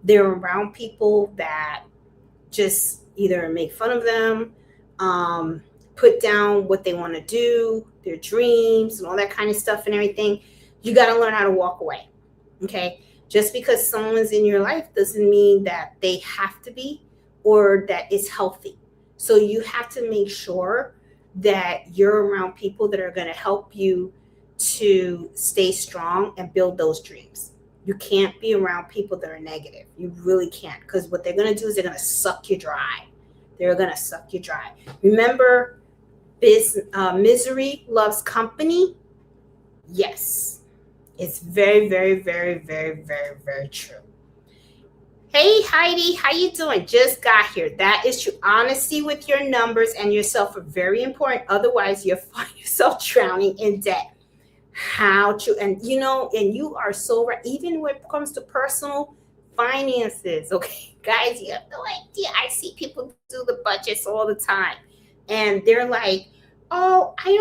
A: They're around people that just either make fun of them, put down what they want to do, their dreams and all that kind of stuff and everything. You got to learn how to walk away. Okay. Just because someone's in your life doesn't mean that they have to be, or that it's healthy. So you have to make sure that you're around people that are going to help you to stay strong and build those dreams. You can't be around people that are negative. You really can't, because what they're going to do is they're going to suck you dry. Remember, misery loves company. Yes. It's very, very, very, very, very, very true. Hey, Heidi, how you doing? Just got here. That is true. Honesty with your numbers and yourself are very important. Otherwise, you'll find yourself drowning in debt. And you are so right. Even when it comes to personal finances, okay, guys, you have no idea. I see people do the budgets all the time, and they're like, Oh, I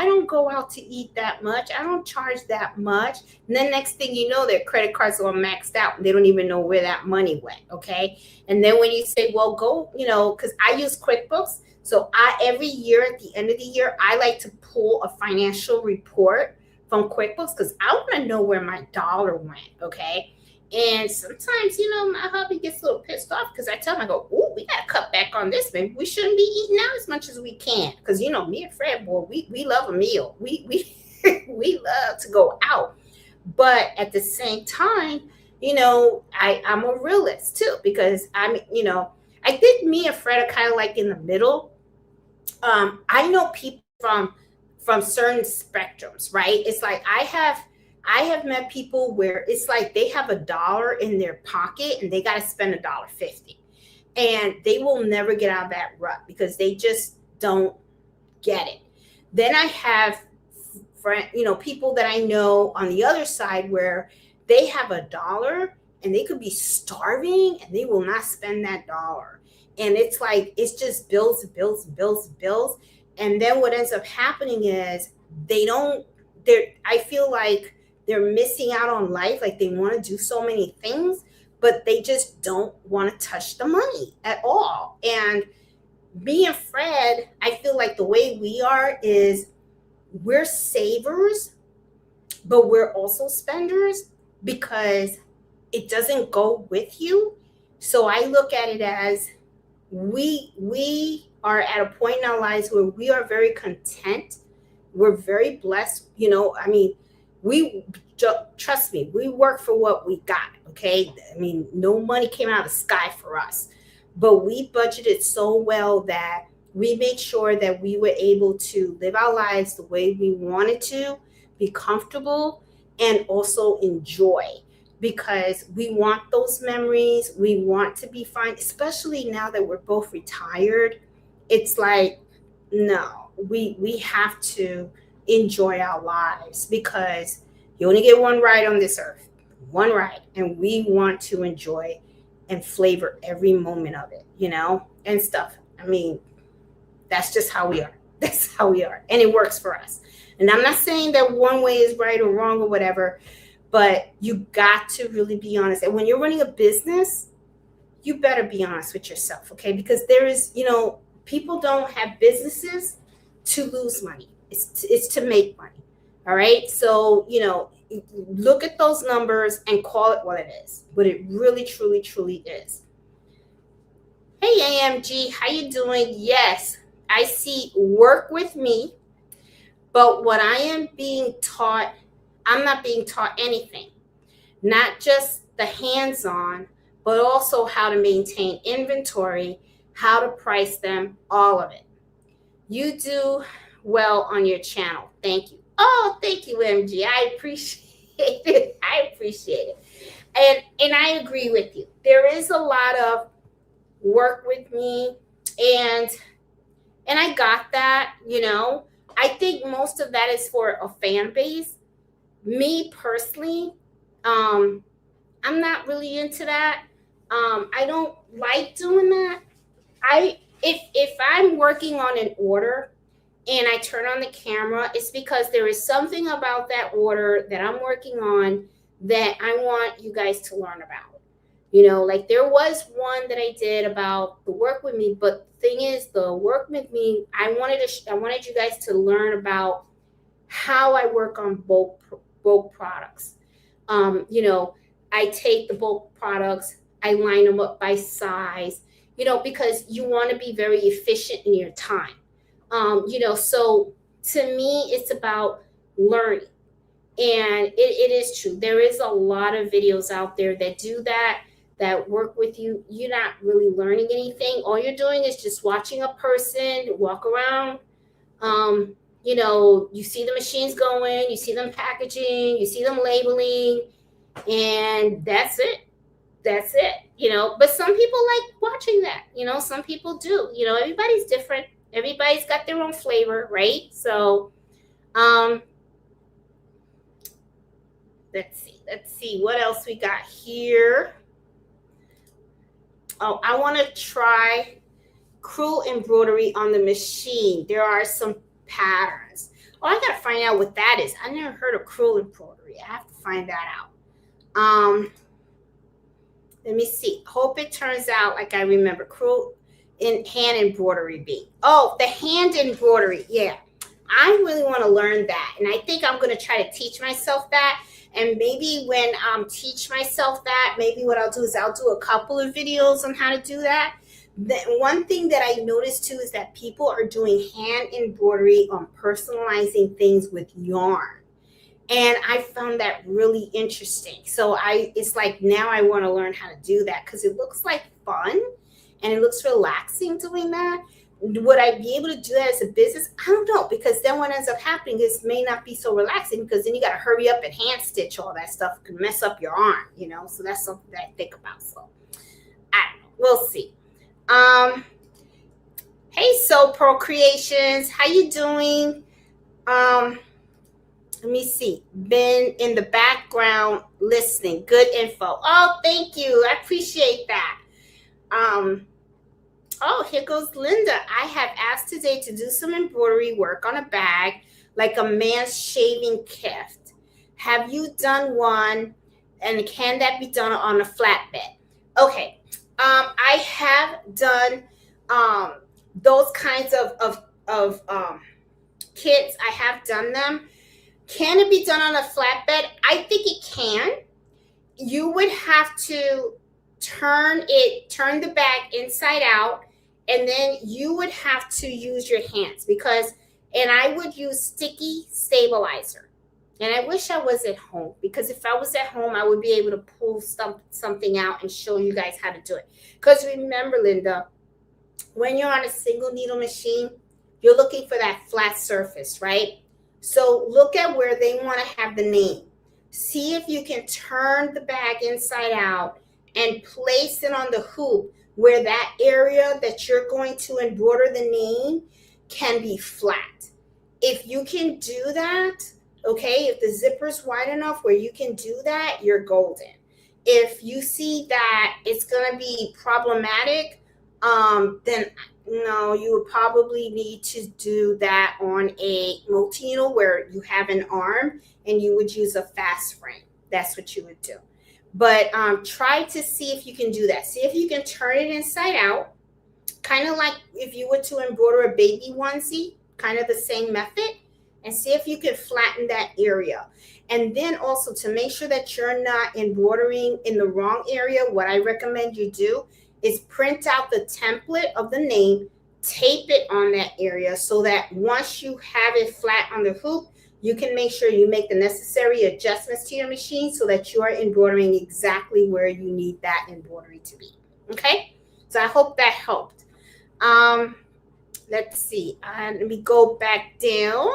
A: don't go out to eat that much. I don't charge that much. And then next thing you know, their credit cards are maxed out. They don't even know where that money went. Okay. And then when you say, well, go, because I use QuickBooks. So every year at the end of the year, I like to pull a financial report from QuickBooks because I want to know where my dollar went. Okay. And sometimes, my hubby gets a little pissed off because I tell him, I go, oh, we got to cut back on this, man. We shouldn't be eating out as much as we can. Because, me and Fred, boy, we love a meal. We we love to go out. But at the same time, I'm a realist too, because I think me and Fred are kind of like in the middle. I know people from certain spectrums, right? It's like I have met people where it's like they have $1 in their pocket and they got to spend $1.50, and they will never get out of that rut because they just don't get it. Then I have people that I know on the other side where they have $1 and they could be starving and they will not spend that dollar. And it's like it's just bills, bills, bills, bills. And then what ends up happening is I feel like they're missing out on life. Like they want to do so many things, but they just don't want to touch the money at all. And me and Fred, I feel like the way we are is we're savers, but we're also spenders because it doesn't go with you. So I look at it as we are at a point in our lives where we are very content. We're very blessed. We trust me, we work for what we got. Okay. I mean, no money came out of the sky for us, but we budgeted so well that we made sure that we were able to live our lives the way we wanted to, be comfortable, and also enjoy, because we want those memories. We want to be fine, especially now that we're both retired. It's like, no, we have to enjoy our lives because you only get one ride on this earth, one ride, and we want to enjoy and flavor every moment of it, and stuff. I mean, that's just how we are. That's how we are. And it works for us. And I'm not saying that one way is right or wrong or whatever, but you got to really be honest. And when you're running a business, you better be honest with yourself, okay? Because there is, people don't have businesses to lose money. It's to make money. All right. So, look at those numbers and call it what it is, what it really, truly, truly is. Hey, AMG, how you doing? Yes, I see work with me, but what I am being taught, I'm not being taught anything, not just the hands-on, but also how to maintain inventory, how to price them, all of it. You do well on your channel. Thank you. Oh, thank you, MG. I appreciate it. I appreciate it. And I agree with you. There is a lot of work with me, and I got that. I think most of that is for a fan base. Me personally, I'm not really into that. I don't like doing that. If I'm working on an order and I turn on the camera, it's because there is something about that order that I'm working on that I want you guys to learn about. Like there was one that I did about the work with me, but the thing is, the work with me, I wanted you guys to learn about how I work on bulk products. I take the bulk products, I line them up by size, because you want to be very efficient in your time. So to me, it's about learning. And it is true. There is a lot of videos out there that do that work with you. You're not really learning anything. All you're doing is just watching a person walk around. You see the machines going, you see them packaging, you see them labeling, and that's it. That's it. But some people like watching that. Some people do. Everybody's different. Everybody's got their own flavor, right? So, let's see what else we got here. I want to try crewel embroidery on the machine. There are some patterns. Oh, I gotta find out what that is. I never heard of quilt embroidery. I have to find that out. Let me see. Hope it turns out like I remember. Quilt in hand embroidery bee. Oh, the hand embroidery. Yeah. I really want to learn that. And I think I'm going to try to teach myself that. And maybe when teach myself that, maybe what I'll do is I'll do a couple of videos on how to do that. The one thing that I noticed too is that people are doing hand embroidery on personalizing things with yarn. And I found that really interesting. So it's like now I want to learn how to do that because it looks like fun and it looks relaxing doing that. Would I be able to do that as a business? I don't know, because then what ends up happening is may not be so relaxing because then you got to hurry up and hand stitch all that stuff. It can mess up your arm, you know. So that's something that I think about. So I don't know. We'll see. Hey, Soul Pearl Creations, how you doing? Let me see. Been in the background listening. Good info. Oh, thank you. I appreciate that. Oh, here goes Linda. I have asked today to do some embroidery work on a bag, like a man's shaving gift. Have you done one? And can that be done on a flatbed? Okay. I have done those kinds of kits. I have done them. Can it be done on a flatbed? I think it can. You would have to turn the bag inside out, and then you would have to use your hands and I would use sticky stabilizer. And I wish I was at home, because if I was at home, I would be able to pull something out and show you guys how to do it. Because remember, Linda, when you're on a single needle machine, you're looking for that flat surface, right? So look at where they want to have the name. See if you can turn the bag inside out and place it on the hoop where that area that you're going to embroider the name can be flat. If you can do that, okay, if the zipper's wide enough where you can do that, you're golden. If you see that it's going to be problematic, then no, you would probably need to do that on a multi-needle where you have an arm, and you would use a fast frame. That's what you would do. But try to see if you can do that. See if you can turn it inside out, kind of like if you were to embroider a baby onesie, kind of the same method, and see if you can flatten that area. And then also, to make sure that you're not embroidering in the wrong area, what I recommend you do is print out the template of the name, tape it on that area so that once you have it flat on the hoop, you can make sure you make the necessary adjustments to your machine so that you are embroidering exactly where you need that embroidery to be. Okay? So I hope that helped. Let's see. Let me go back down.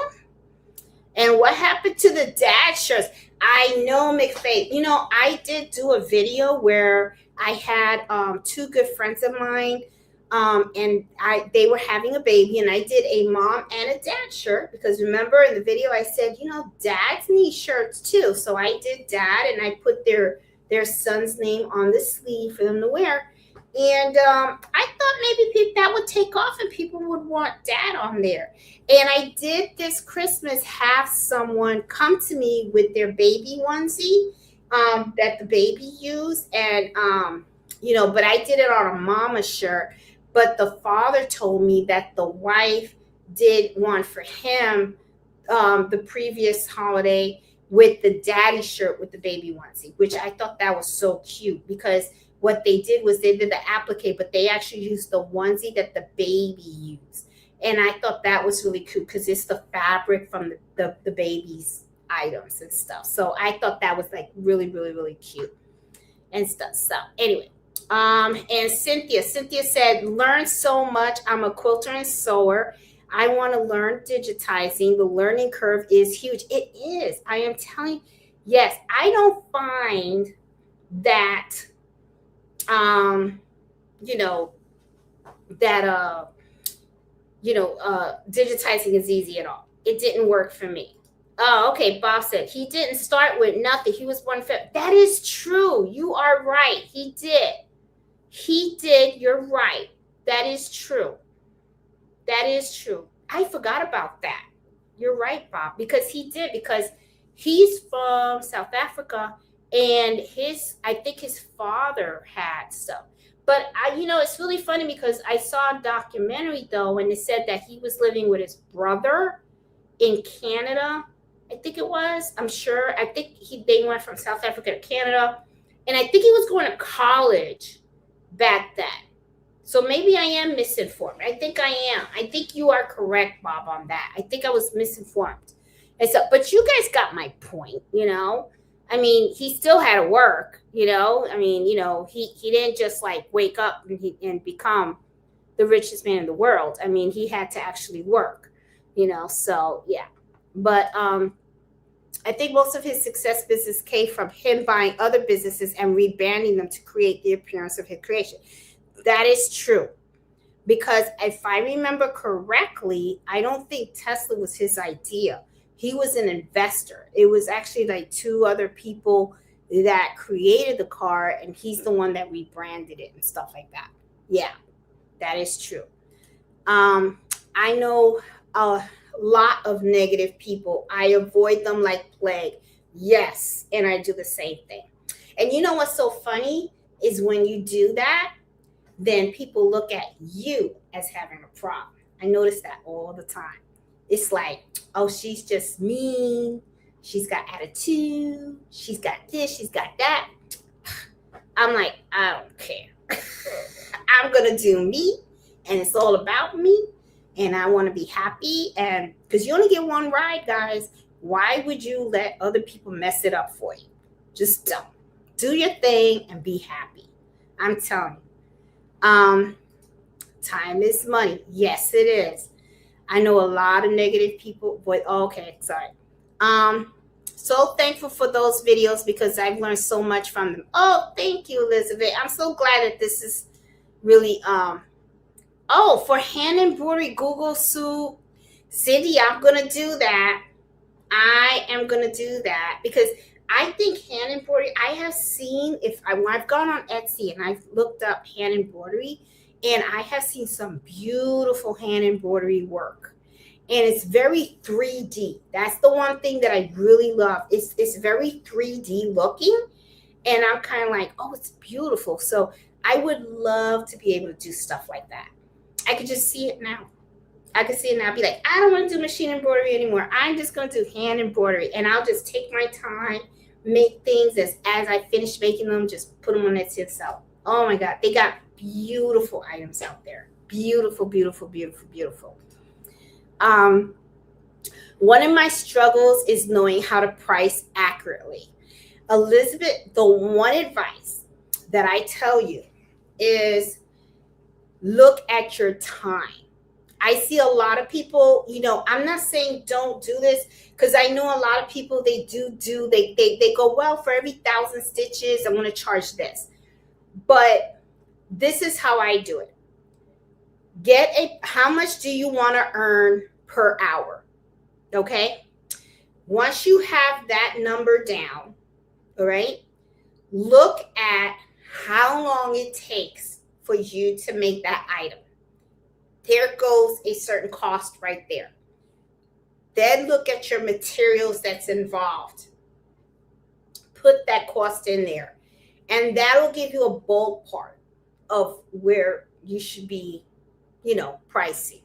A: And what happened to the dad shirts? I know, McFaith. You know, I did do a video where I had two good friends of mine, and they were having a baby, and I did a mom and a dad shirt, because remember in the video I said, you know, dads need shirts too. So I did dad, and I put their son's name on the sleeve for them to wear. And I thought maybe that would take off and people would want dad on there. And I did this Christmas have someone come to me with their baby onesie that the baby used. And, you know, but I did it on a mama shirt. But the father told me that the wife did one for him the previous holiday with the daddy shirt with the baby onesie, which I thought that was so cute, because what they did was they did the applique, but they actually used the onesie that the baby used. And I thought that was really cute because it's the fabric from the baby's items and stuff. So I thought that was like really, really, really cute and stuff. So anyway, and Cynthia said, learn so much. I'm a quilter and sewer. I want to learn digitizing. The learning curve is huge. It is. I am telling you, yes, I don't find that digitizing is easy at all. It didn't work for me. Oh, okay. Bob said he didn't start with nothing. He was one fit. That is true. You are right. He did. You're right. That is true. I forgot about that. You're right, Bob, because he did, because he's from South Africa, and I think his father had stuff. But it's really funny because I saw a documentary though, and it said that he was living with his brother in Canada. I think it was. I'm sure. I think they went from South Africa to Canada, and I think he was going to college back then. So maybe I am misinformed. I think I am. I think you are correct, Bob, on that. I think I was misinformed. And so, but you guys got my point, I mean, he still had to work, I mean, he didn't just like wake up and become the richest man in the world. I mean, he had to actually work, so yeah. But I think most of his success business came from him buying other businesses and rebranding them to create the appearance of his creation. That is true. Because if I remember correctly, I don't think Tesla was his idea. He was an investor. It was actually like two other people that created the car, and he's the one that rebranded it and stuff like that. Yeah, that is true. I know a lot of negative people. I avoid them like plague. Yes, and I do the same thing. And you know what's so funny is when you do that, then people look at you as having a problem. I notice that all the time. It's like, oh, she's just mean. She's got attitude. She's got this. She's got that. I'm like, I don't care. I'm going to do me, and it's all about me, and I want to be happy. And because you only get one ride, guys, why would you let other people mess it up for you? Just don't. Do your thing and be happy. I'm telling you. Time is money. Yes, it is. I know a lot of negative people, but okay, sorry. So thankful for those videos because I've learned so much from them. Oh, thank you, Elizabeth. I'm so glad that this is really for hand embroidery Google Sue Cindy, I'm gonna do that. I am gonna do that because I think hand embroidery, I have seen when I've gone on Etsy and I've looked up hand embroidery, and I have seen some beautiful hand embroidery work. And it's very 3D. That's the one thing that I really love. It's very 3D looking. And I'm kind of like, oh, it's beautiful. So I would love to be able to do stuff like that. I could just see it now. I could see it now. Be like, I don't want to do machine embroidery anymore. I'm just going to do hand embroidery. And I'll just take my time, make things as I finish making them, just put them on Etsy and sell. Oh my God. They got beautiful items out there. Beautiful, beautiful, beautiful, beautiful. One of my struggles is knowing how to price accurately. Elizabeth, the one advice that I tell you is look at your time. I see a lot of people, I'm not saying don't do this because I know a lot of people, they go, well, for every 1,000 stitches, I'm going to charge this. But this is how I do it. How much do you want to earn per hour? Okay. Once you have that number down, all right, look at how long it takes for you to make that item. There goes a certain cost right there. Then look at your materials that's involved. Put that cost in there. And that'll give you a ballpark of where you should be, pricing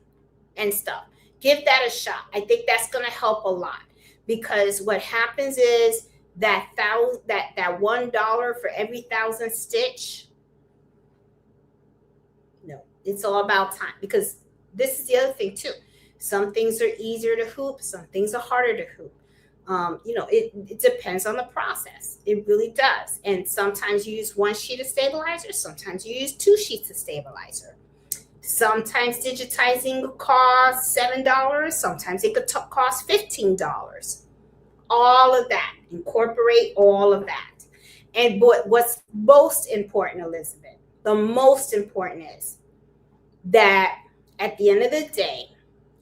A: and stuff. Give that a shot. I think that's going to help a lot because what happens is that $1 for every 1,000 stitch. No, it's all about time because this is the other thing too. Some things are easier to hoop. Some things are harder to hoop. It depends on the process. It really does. And sometimes you use one sheet of stabilizer. Sometimes you use 2 sheets of stabilizer. Sometimes digitizing costs $7. Sometimes it could cost $15. All of that. Incorporate all of that. And what's most important, Elizabeth, the most important is that at the end of the day,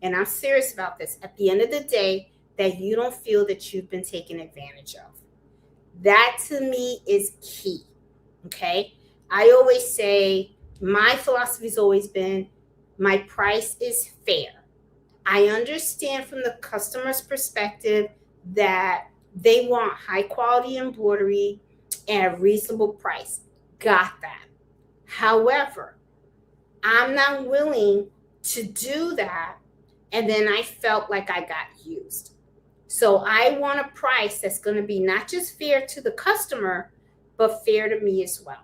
A: and I'm serious about this, at the end of the day, that you don't feel that you've been taken advantage of. That to me is key. Okay. I always say my philosophy has always been my price is fair. I understand from the customer's perspective that they want high quality embroidery at a reasonable price. Got that. However, I'm not willing to do that. And then I felt like I got used. So I want a price that's going to be not just fair to the customer, but fair to me as well.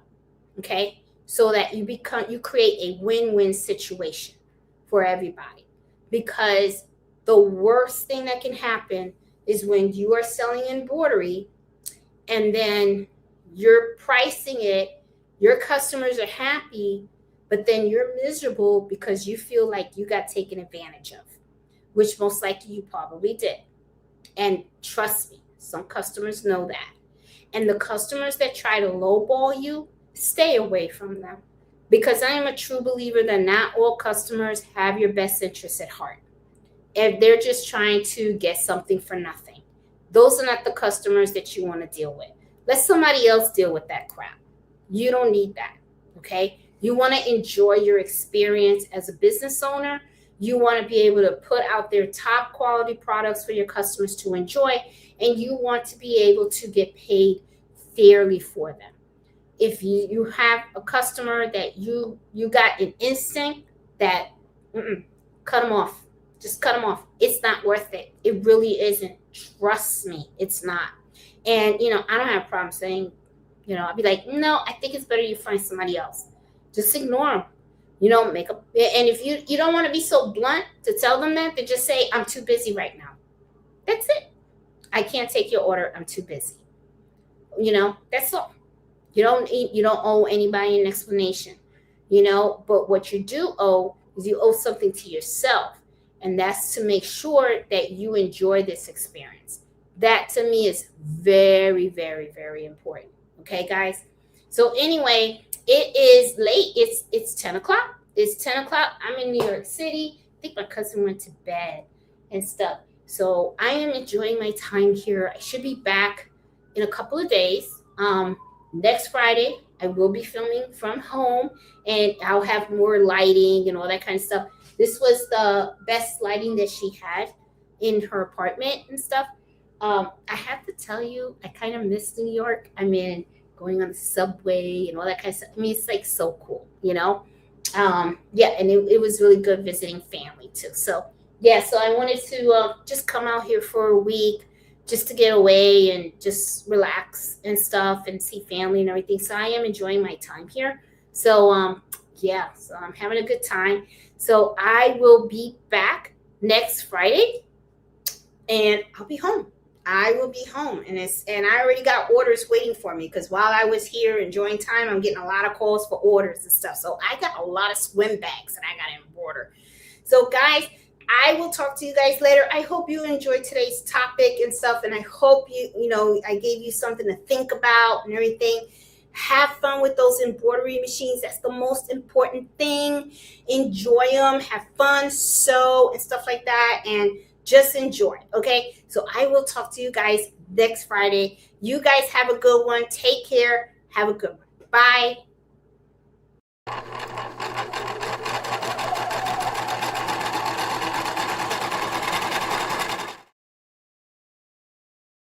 A: Okay. So that you create a win-win situation for everybody. Because the worst thing that can happen is when you are selling embroidery and then you're pricing it, your customers are happy, but then you're miserable because you feel like you got taken advantage of, which most likely you probably did. And trust me, some customers know that. And the customers that try to lowball you, stay away from them. Because I am a true believer that not all customers have your best interests at heart. If they're just trying to get something for nothing, those are not the customers that you want to deal with. Let somebody else deal with that crap. You don't need that, okay? You want to enjoy your experience as a business owner. You want to be able to put out their top quality products for your customers to enjoy, and you want to be able to get paid fairly for them. If you have a customer that you got an instinct that cut them off, just cut them off. It's not worth it. It really isn't. Trust me, it's not. And I don't have a problem saying, I'll be like, no, I think it's better you find somebody else. Just ignore them. Make up. And if you don't want to be so blunt to tell them that, then just say, I'm too busy right now. That's it. I can't take your order. I'm too busy. That's all. You don't owe anybody an explanation, but what you do owe is you owe something to yourself. And that's to make sure that you enjoy this experience. That to me is very, very, very important. Okay, guys. So anyway, it is late. It's 10 o'clock. It's 10 o'clock. I'm in New York City. I think my cousin went to bed and stuff. So I am enjoying my time here. I should be back in a couple of days. Next Friday, I will be filming from home, and I'll have more lighting and all that kind of stuff. This was the best lighting that she had in her apartment and stuff. I have to tell you, I kind of miss New York. I mean, going on the subway and all that kind of stuff. I mean, it's like so cool, Yeah, and it was really good visiting family too. So, yeah, so I wanted to just come out here for a week just to get away and just relax and stuff and see family and everything. So I am enjoying my time here. So, yeah, so I'm having a good time. So I will be back next Friday and I'll be home. I will be home, and I already got orders waiting for me because while I was here enjoying time, I'm getting a lot of calls for orders and stuff. So I got a lot of swim bags that I got to embroider. So guys, I will talk to you guys later. I hope you enjoyed today's topic and stuff, and I hope I gave you something to think about and everything. Have fun with those embroidery machines. That's the most important thing. Enjoy them. Have fun, sew, and stuff like that, and just enjoy. Okay, so I will talk to you guys next Friday. You guys have a good one. Take care. Have a good one. Bye.